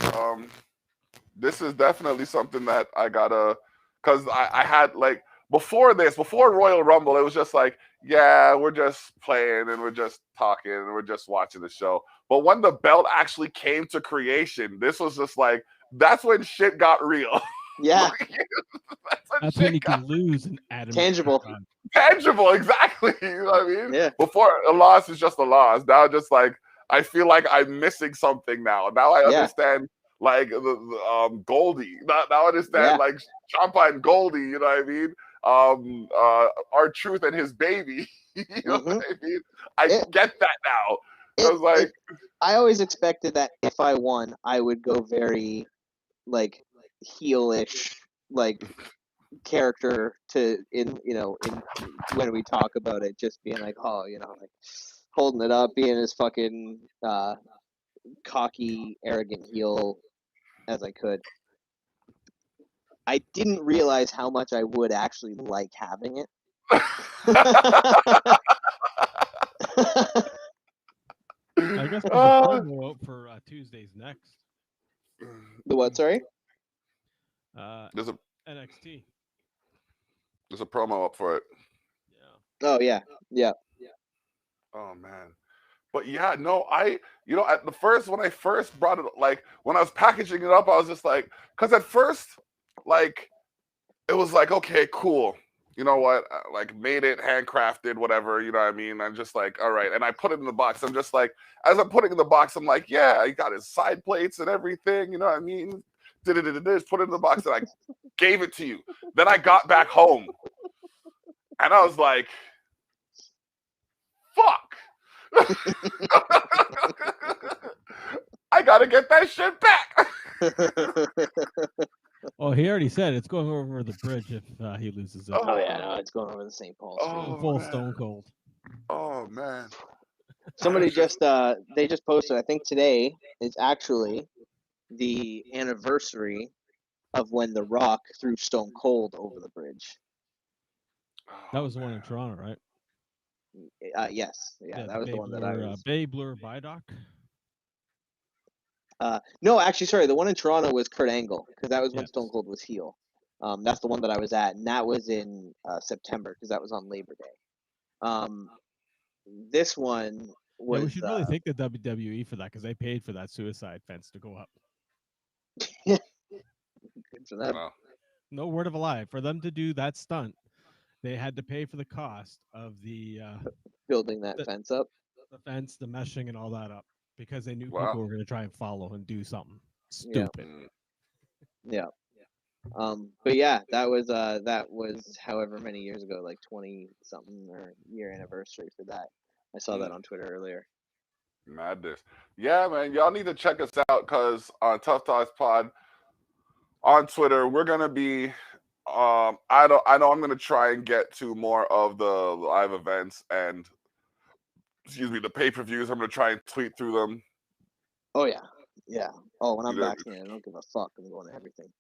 this is definitely something that I gotta, because I had like before Royal Rumble, it was just like, yeah, we're just playing and we're just talking and we're just watching the show. But when the belt actually came to creation, this was just like, that's when shit got real. Yeah. That's when you can lose and add tangible. Tangible, exactly. You know what I mean? Yeah. Before a loss is just a loss. Now, just like I feel like I'm missing something now. Now I understand. Like the Goldie. Now I understand like Ciampa and Goldie, you know what I mean? R-Truth and his baby. You know what I mean? I get that now. I was like, I always expected that if I won, I would go very like heelish like character in when we talk about it, just being like, oh, like holding it up, being as fucking cocky, arrogant heel as I could. I didn't realize how much I would actually like having it. I guess there's a promo out for Tuesdays next. The what? Sorry. There's a NXT. There's a promo up for it. Yeah. Oh yeah. Oh man. But yeah, no, at the first, when I first brought it, like when I was packaging it up, I was just like, because at first, like, it was like, okay, cool. You know what? Like, made it, handcrafted, whatever, you know what I mean? I'm just like, all right. And I put it in the box. I'm just like, as I'm putting it in the box, I'm like, yeah, he got his side plates and everything, you know what I mean? Put it in the box and I gave it to you. Then I got back home and I was like, fuck. I gotta get that shit back. Oh, he already said it's going over the bridge if he loses it. Oh yeah, no, it's going over the St. Paul Street. Full Stone Cold. Oh man. Somebody they just posted, I think today is actually the anniversary of when The Rock threw Stone Cold over the bridge. That was the one in Toronto, right? Yes. Yeah, that was the one that I was. Bay Blur Vidoc? No, actually, sorry. The one in Toronto was Kurt Angle, because that was when Yes. Stone Cold was heel. That's the one that I was at, and that was in September, because that was on Labor Day. This one was. Yeah, we should really thank the WWE for that, because they paid for that suicide fence to go up. Good for them. Wow. No word of a lie. For them to do that stunt, they had to pay for the cost of the building that fence up. The fence, the meshing, and all that up. because they knew Wow. people were going to try and follow and do something Yeah. stupid. Yeah. But yeah, that was however many years ago, like 20 something or year anniversary for that. I saw that on Twitter earlier. Madness. Yeah, man. Y'all need to check us out because on Tough Talks Pod on Twitter, we're gonna be I know I'm gonna try and get to more of the live events and the pay-per-views. I'm gonna try and tweet through them. Oh yeah. Yeah. Oh, when I'm Either- vaccinated, I don't give a fuck. I'm going to everything.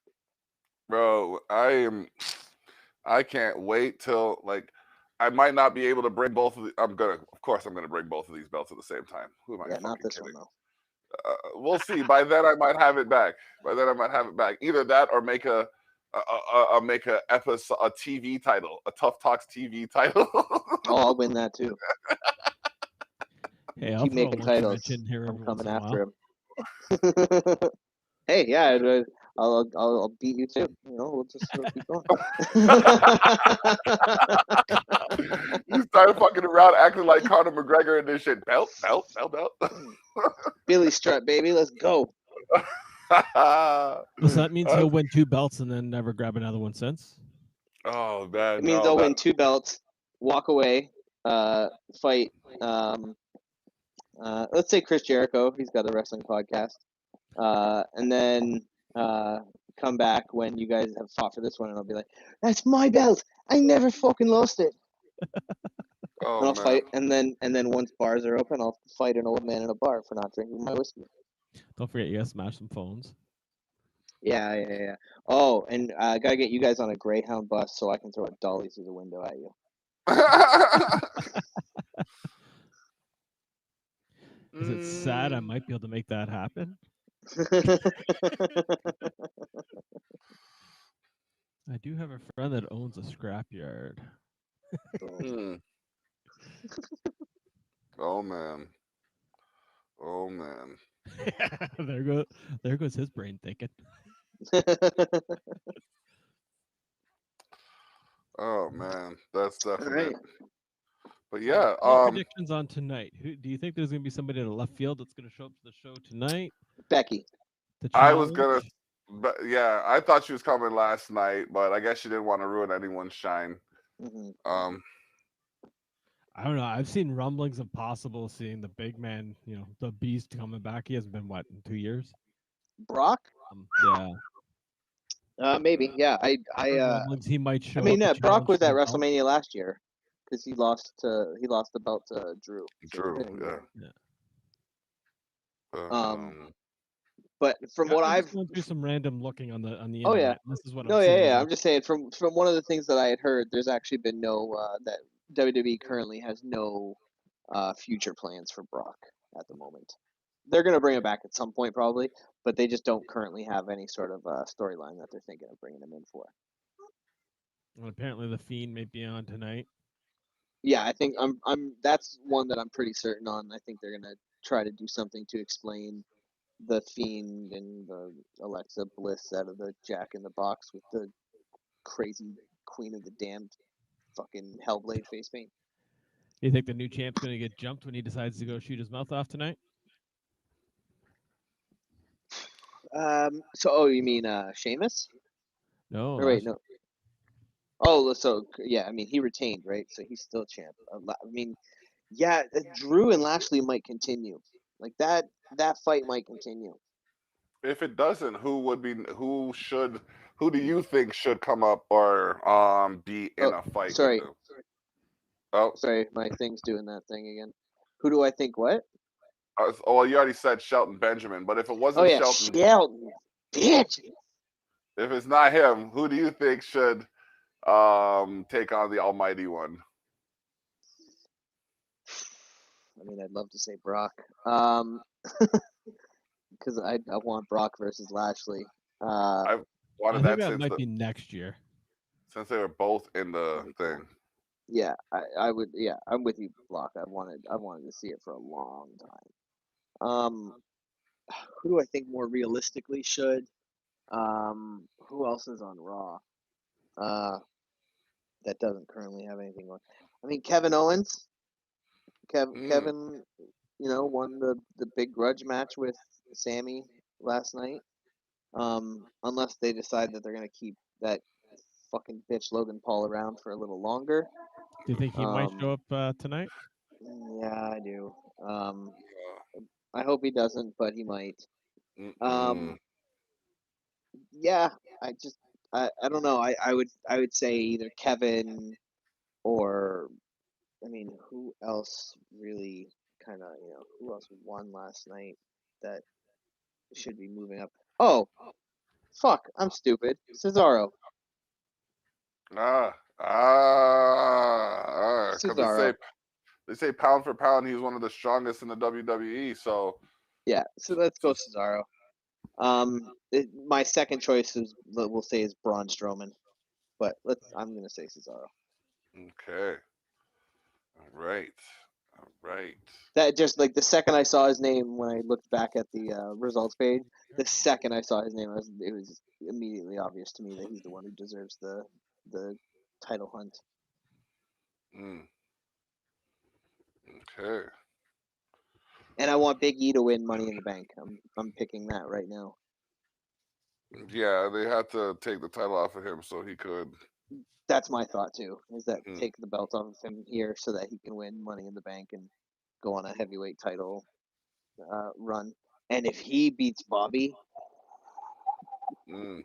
Bro, I can't wait till like I might not be able to bring both of the I'm gonna bring both of these belts at the same time. Who am I Yeah, not fucking this kidding? one though. We'll see. By then I might have it back. Either that or make a episode, a TV title, a Tough Talks TV title. Oh, I'll win that too. Hey, I'll Keep throw a making monkey titles. wrench in here I'm every once coming in a after while. him. Hey, yeah, I'll beat you too. We'll just keep going. You started fucking around acting like Conor McGregor and this shit. Belt. Billy Strut, baby, let's go. So that means he'll win 2 belts and then never grab another one since? Oh man, It means I'll win 2 belts, walk away, fight. Let's say Chris Jericho. He's got a wrestling podcast, and then come back when you guys have fought for this one, and I'll be like, "That's my belt. I never fucking lost it." Oh, and I'll man. fight, and then once bars are open, I'll fight an old man in a bar for not drinking my whiskey. Don't forget, you gotta smash some phones. Yeah. Oh, and I gotta get you guys on a Greyhound bus so I can throw a dolly through the window at you. Is it sad I might be able to make that happen? I do have a friend that owns a scrapyard. Oh man. There goes his brain thinking. Oh man, that's definite. Right. But yeah, predictions on tonight. Who do you think there's gonna be somebody in the left field that's gonna show up to the show tonight? Becky. I was gonna, but yeah, I thought she was coming last night, but I guess she didn't want to ruin anyone's shine. Mm-hmm. I don't know. I've seen rumblings of possible seeing the big man, the beast coming back. He hasn't been in 2 years. Brock? Yeah. Maybe. Yeah. rumblings he might show. I mean, up Brock was at belt. WrestleMania last year because he lost the belt to Drew. Drew, yeah. Yeah. But from what I've going through some random looking on the internet. Oh yeah. This is what no, I'm seeing. Yeah. I'm just saying from one of the things that I had heard, there's actually been no that WWE currently has no future plans for Brock at the moment. They're gonna bring him back at some point probably, but they just don't currently have any sort of storyline that they're thinking of bringing him in for. Well, apparently the Fiend may be on tonight. Yeah, I think that's one that I'm pretty certain on. I think they're gonna try to do something to explain the Fiend and the Alexa Bliss out of the Jack in the Box with the crazy Queen of the Damned fucking Hellblade face paint. You think the new champ's gonna get jumped when he decides to go shoot his mouth off tonight? You mean Sheamus? No. Or wait, no. Oh, so yeah, I mean he retained, right? So he's still champ. I mean, yeah, Drew and Lashley might continue. Like that fight might continue. If it doesn't, who do you think should come up or be in a fight with them? Oh, sorry, my thing's doing that thing again. Who do I think what? Well, you already said Shelton Benjamin, but if it wasn't Shelton, bitch. If it's not him, who do you think should take on the Almighty One? I mean, I'd love to say Brock, because I want Brock versus Lashley. I wanted that since might be next year, since they were both in the thing. Yeah, I would. Yeah, I'm with you, Block. I wanted to see it for a long time. Who do I think more realistically should? Who else is on Raw? That doesn't currently have anything on. I mean, Kevin Owens. Kevin, won the big grudge match with Sammy last night. Unless they decide that they're gonna keep that fucking bitch Logan Paul around for a little longer. Do you think he might Um, show up tonight? yeah, I do. I hope he doesn't, but he might. Mm-mm. Yeah, I don't know. I would say either Kevin or I mean, who else really kind of who else won last night that should be moving up? Oh, fuck, I'm stupid. Cesaro. Because Cesaro. they say pound for pound, he's one of the strongest in the WWE. So Yeah, so let's go Cesaro. My second choice is we'll say is Braun Strowman, but I'm gonna say Cesaro. okay, all right, all right. That just like the second I saw his name when I looked back at the results page, the second I saw his name, it was immediately obvious to me that he's the one who deserves the title hunt. Mm, okay. And I want Big E to win Money in the Bank. I'm picking that right now. Yeah, they had to take the title off of him so he could. That's my thought too. Is that Mm, take the belt off of him here so that he can win Money in the Bank and go on a heavyweight title run. And if he beats Bobby, mm,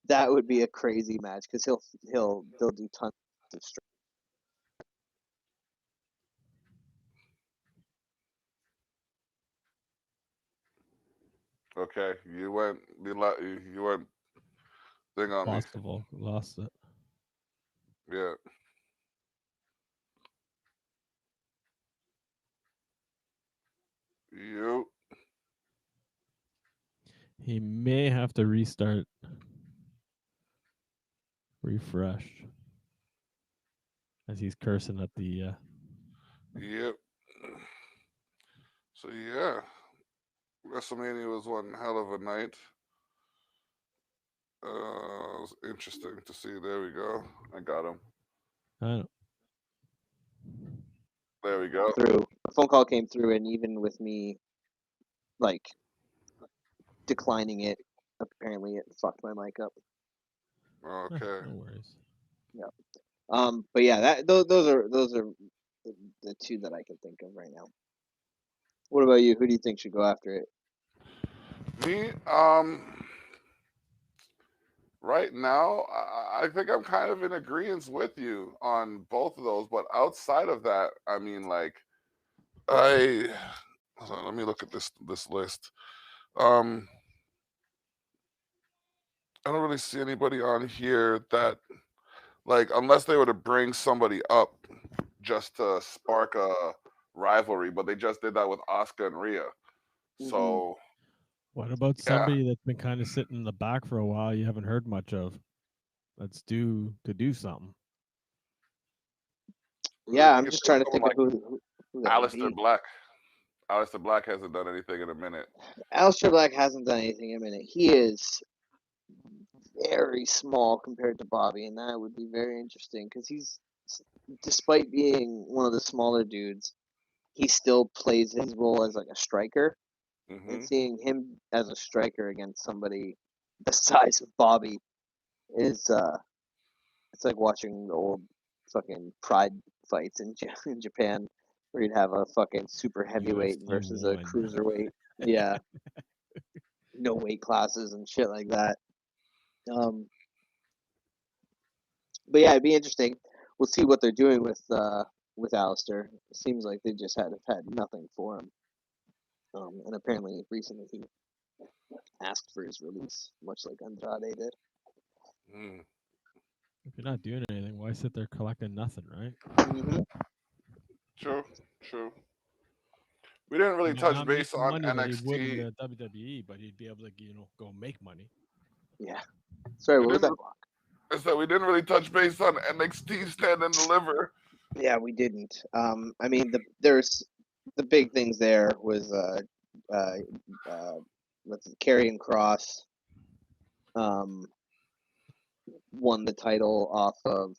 that would be a crazy match because they'll do tons of strength. okay, you went thing on me. Possible. Lost it. Yeah. You. He may have to restart, refresh, as he's cursing at the. Yep. So yeah, WrestleMania was one hell of a night. It was interesting to see. There we go. I got him. I don't. There we go. Through a phone call came through, and even with me like declining it, apparently it fucked my mic up. Okay. No worries. Yeah. But yeah, those are the two that I can think of right now. What about you? Who do you think should go after it? Me, right now, I think I'm kind of in agreement with you on both of those. But outside of that, I mean, like, I hold on, let me look at this list. Um, I don't really see anybody on here that like unless they were to bring somebody up just to spark a rivalry, but they just did that with Oscar and Rhea. Mm-hmm. So What about yeah, somebody that's been kind of sitting in the back for a while? You haven't heard much of. That's due to do something. Yeah, you I'm could just think trying to someone think of like who that would Alistair be. Black. Alistair Black hasn't done anything in a minute. Aleister Black hasn't done anything in a minute. He is very small compared to Bobby, and that would be very interesting because despite being one of the smaller dudes, he still plays his role as like a striker. And Hmm. seeing him as a striker against somebody the size of Bobby is it's like watching the old fucking Pride fights in Japan, where you'd have a fucking super heavyweight UFC versus a 1. cruiserweight. Yeah, no weight classes and shit like that. Um, but yeah, it'd be interesting. We'll see what they're doing with Alistair. It seems like they just had nothing for him. And apparently recently he asked for his release, much like Andrade did. Mm. If you're not doing anything, why sit there collecting nothing, right? Mm-hmm. True, true. We didn't He really might touch not make base the on money that he would in NXT. the WWE, but he'd be able to, go make money. Yeah. Sorry, We what was didn't. that block? I said we didn't really touch base on NXT Stand and Deliver. Yeah, we didn't. I mean, there's the big things there was uh, uh, what's it, Karrion Cross um won the title off of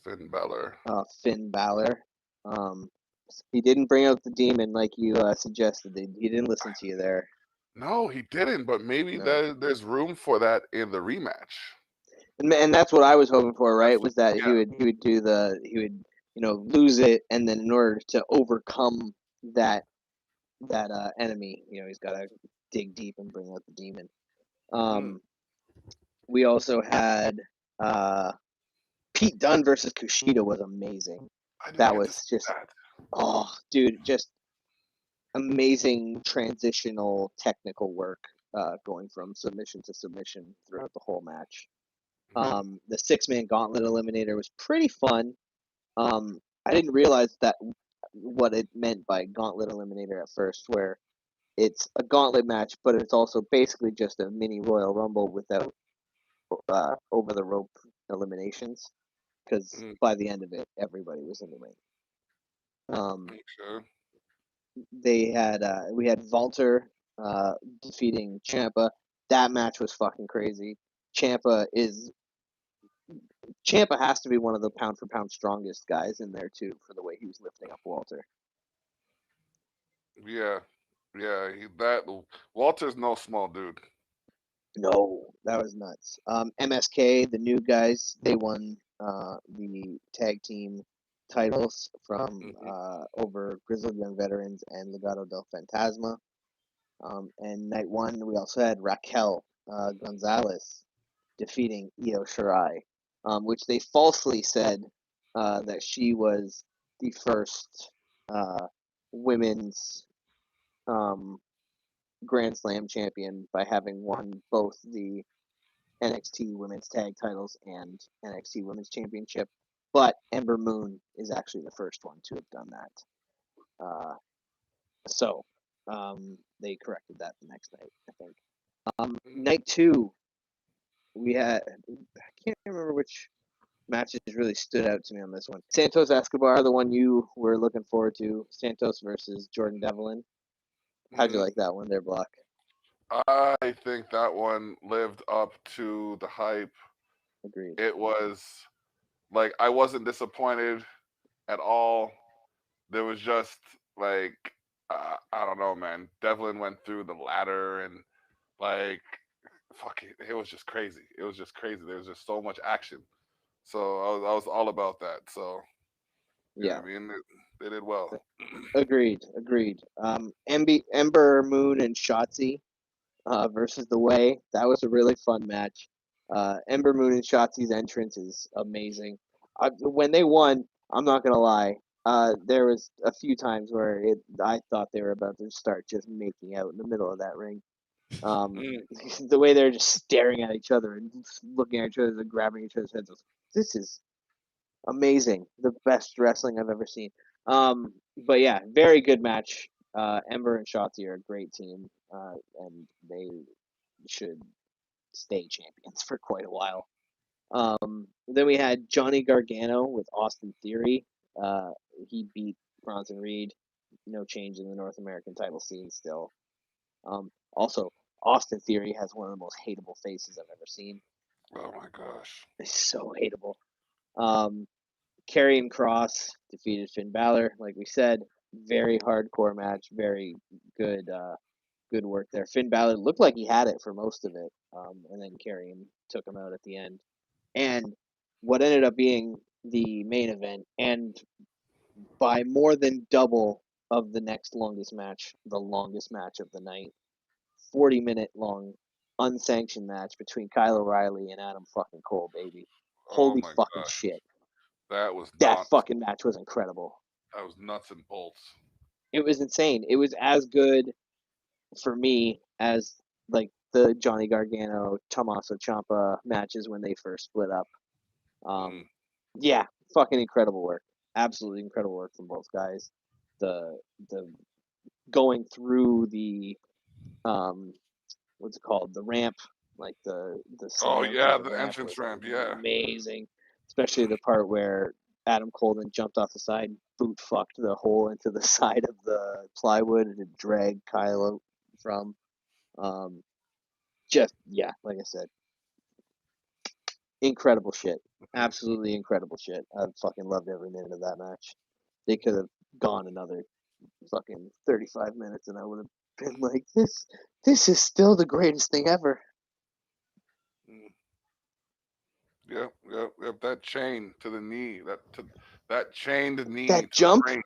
Finn Balor. Finn Balor. Um, He didn't bring out the demon like you suggested. He didn't listen to you there. No, he didn't. But maybe No. there's room for that in the rematch. And that's what I was hoping for, right? Was that Yeah. he would lose it, and then in order to overcome that enemy, he's got to dig deep and bring out the demon. We also had Pete Dunne versus Kushida was amazing. I didn't That get to was see just that. dude, just amazing transitional technical work going from submission to submission throughout the whole match. The 6-man gauntlet eliminator was pretty fun. I didn't realize that what it meant by gauntlet eliminator at first, where it's a gauntlet match, but it's also basically just a mini Royal Rumble without over the rope eliminations. Because by the end of it, everybody was in the ring. Okay. We had Walter defeating Ciampa. That match was fucking crazy. Ciampa has to be one of the pound for pound strongest guys in there too, for the way he was lifting up Walter. Yeah, Walter's no small dude. No, that was nuts. MSK, the new guys, they won the tag team titles from over Grizzled Young Veterans and Legado del Fantasma. And night one, we also had Raquel Gonzalez defeating Io Shirai, which they falsely said that she was the first women's Grand Slam champion by having won both the NXT Women's Tag Titles and NXT Women's Championship. But Ember Moon is actually the first one to have done that. So they corrected that the next night, I think. Night two, we had, I can't remember which matches really stood out to me on this one. Santos Escobar, the one you were looking forward to, Santos versus Jordan Devlin. How'd you like that one there, Block? I think that one lived up to the hype. Agreed. It was like I wasn't disappointed at all. There was just like I don't know, man. Devlin went through the ladder and like fuck it was just crazy. It was just crazy. There was just so much action. So I was all about that. So Yeah. I mean they did well. Agreed. Ember Moon and Shotzi versus The Way. That was a really fun match. Ember Moon and Shotzi's entrance is amazing. When they won, I'm not gonna lie. There was a few times where I thought they were about to start just making out in the middle of that ring. The way they're just staring at each other and looking at each other and grabbing each other's heads. This is amazing. The best wrestling I've ever seen. But yeah, very good match. Ember and Shotzi are a great team, and they should stay champions for quite a while. Then we had Johnny Gargano with Austin Theory. He beat Bronson Reed. No change in the North American title scene still. Also, Austin Theory has one of the most hateable faces I've ever seen. Oh my gosh. It's so hateable. Karrion Kross defeated Finn Balor, like we said. Very hardcore match. Very good good work there. Finn Balor looked like he had it for most of it, and then Karrion took him out at the end. And what ended up being the main event, and by more than double of the next longest match, the longest match of the night, 40-minute long unsanctioned match between Kyle O'Reilly and Adam fucking Cole, baby. Oh Holy my fucking gosh. shit. That was That nuts. fucking match was incredible. That was nuts and bolts. It was insane. It was as good for me as like the Johnny Gargano Tommaso Ciampa matches when they first split up. Yeah, fucking incredible work. Absolutely incredible work from both guys. The going through the what's it called? The ramp, like the Oh slam through yeah, the the ramp entrance was ramp, yeah. amazing. Especially the part where Adam Cole then jumped off the side, boot fucked the hole into the side of the plywood and it dragged Kyle out from. Just yeah, like I said, incredible shit. Absolutely incredible shit. I fucking loved every minute of that match. They could have gone another fucking 35 minutes, and I would have been like, this is still the greatest thing ever. Yep. That chain to the knee, that chained knee That to the jump, ring,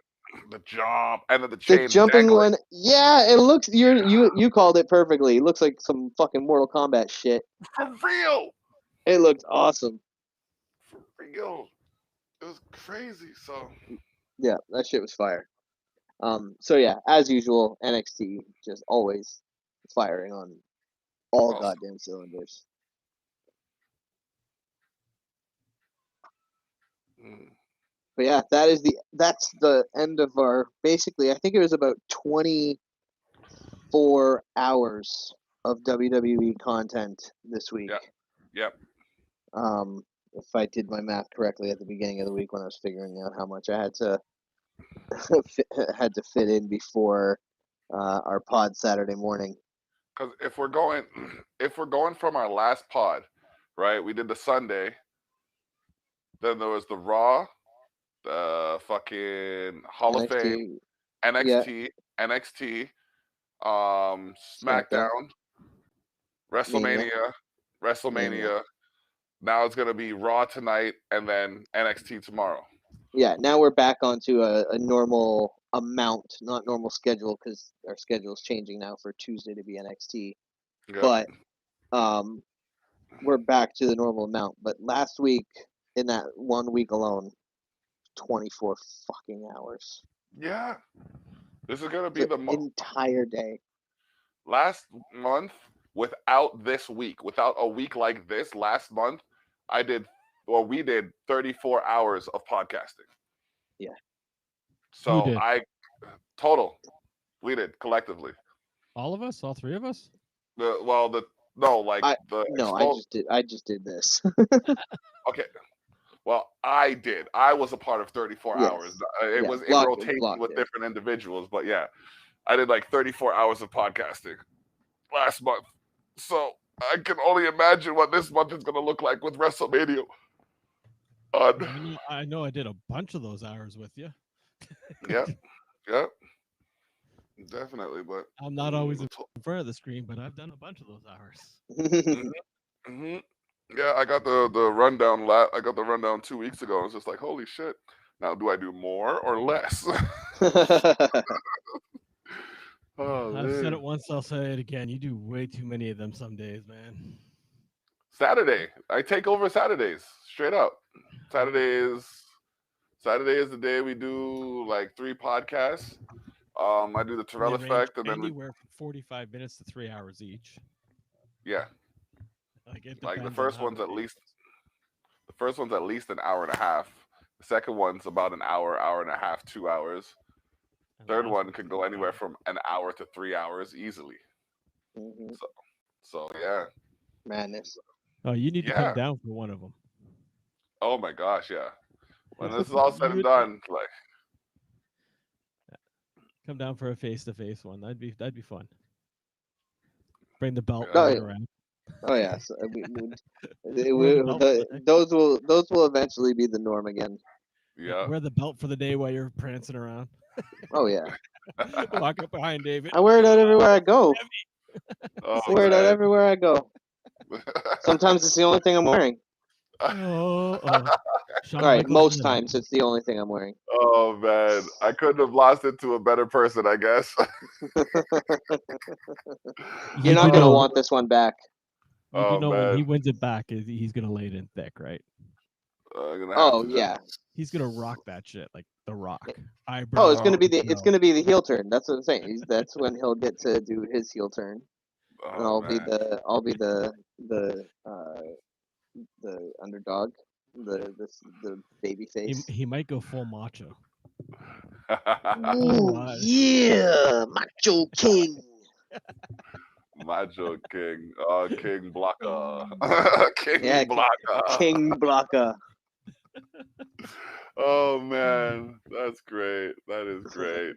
the jump, and then the the chain jumping dangling. one, yeah, it looks. You called it perfectly. It looks like some fucking Mortal Kombat shit. For real. It looked awesome. For real. It was crazy. So Yeah, that shit was fire. So yeah, as usual, NXT just always firing on all awesome. goddamn cylinders. But yeah, that's the end of our basically. I think it was about 24 hours of WWE content this week. Yep. If I did my math correctly at the beginning of the week when I was figuring out how much I had to fit in before our pod Saturday morning. Because if we're going from our last pod, right? We did the Sunday. Then there was the Raw, the fucking Hall of Fame, NXT, yeah, NXT, SmackDown, SmackDown, Mania. WrestleMania. Now it's gonna be Raw tonight and then NXT tomorrow. Yeah, now we're back onto a normal amount, not normal schedule, because our schedule is changing now for Tuesday to be NXT. Yep. But we're back to the normal amount. But last week, in that 1 week alone, 24 fucking hours. Yeah. This is gonna be the entire day. Last month, without this week, without a week like this, last month, we did 34 hours of podcasting. Yeah. So we did collectively. All of us, all three of us. I just did this. Okay. Well, I did. I was a part of 34 hours. It was in rotation with different individuals, but yeah, I did like 34 hours of podcasting last month. So I can only imagine what this month is going to look like with WrestleMania. I know I did a bunch of those hours with you. Yep. Definitely, but I'm not always in front of the screen, but I've done a bunch of those hours. Yeah, I got the rundown. I got the rundown 2 weeks ago. I was just like, holy shit! Now, do I do more or less? I've said it once. I'll say it again. You do way too many of them some days, man. Saturday, I take over Saturdays straight up. Saturday is the day we do like 3 podcasts. I do the Terrell effect, and then anywhere from 45 minutes to 3 hours each. Yeah, like the first one's at least an hour and a half. The second one's about an hour, hour and a half, 2 hours. Third one could go anywhere from an hour to 3 hours easily. Mm-hmm. So yeah, madness. Oh, you need to come down for one of them. Oh my gosh, yeah. When this is all said and done, like come down for a face-to-face one. That'd be fun. Bring the belt around. Oh yeah, so those will eventually be the norm again. Yeah. Wear the belt for the day while you're prancing around. Oh yeah. Walk up behind David. I wear it out everywhere I go. I wear it out everywhere I go. Sometimes it's the only thing I'm wearing. All right, most times it's the only thing I'm wearing. Oh man, I couldn't have lost it to a better person, I guess. You're not gonna want this one back. You do know when he wins it back, he's gonna lay it in thick, right? Yeah. He's gonna rock that shit like The Rock. Eyebrow. Oh, it's gonna be the heel turn. That's what I'm saying. That's when he'll get to do his heel turn, and I'll be the underdog, the baby face. He might go full macho. Ooh, yeah, Macho King. Macho King, King Blocker, King Blocker. Oh man, that's great. That is great.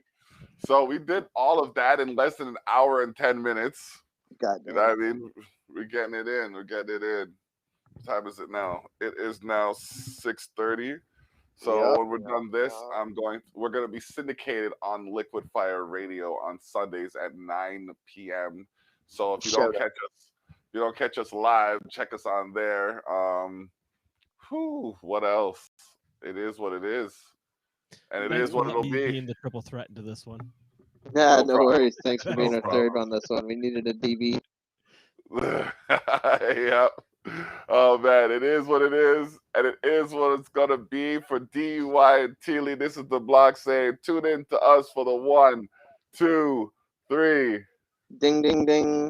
So we did all of that in less than an hour and 10 minutes. God damn. You know what I mean? We're getting it in. What time is it now? It is now 6:30. So Yep. when we're done this, we're gonna be syndicated on Liquid Fire Radio on Sundays at 9 p.m. So if you don't Shout out. catch us, live, check us on there. What else? It is what it is, and it Thanks is for what letting it'll me be. be in the triple threat into this one. Nah, No no problem. worries. Thanks for being No our problem. third on this one. We needed a DB. Yep. Oh man, it is what it is, and it is what it's gonna be for DUI and Teely. This is the block saying, tune in to us for the 1, 2, 3. Ding, ding, ding.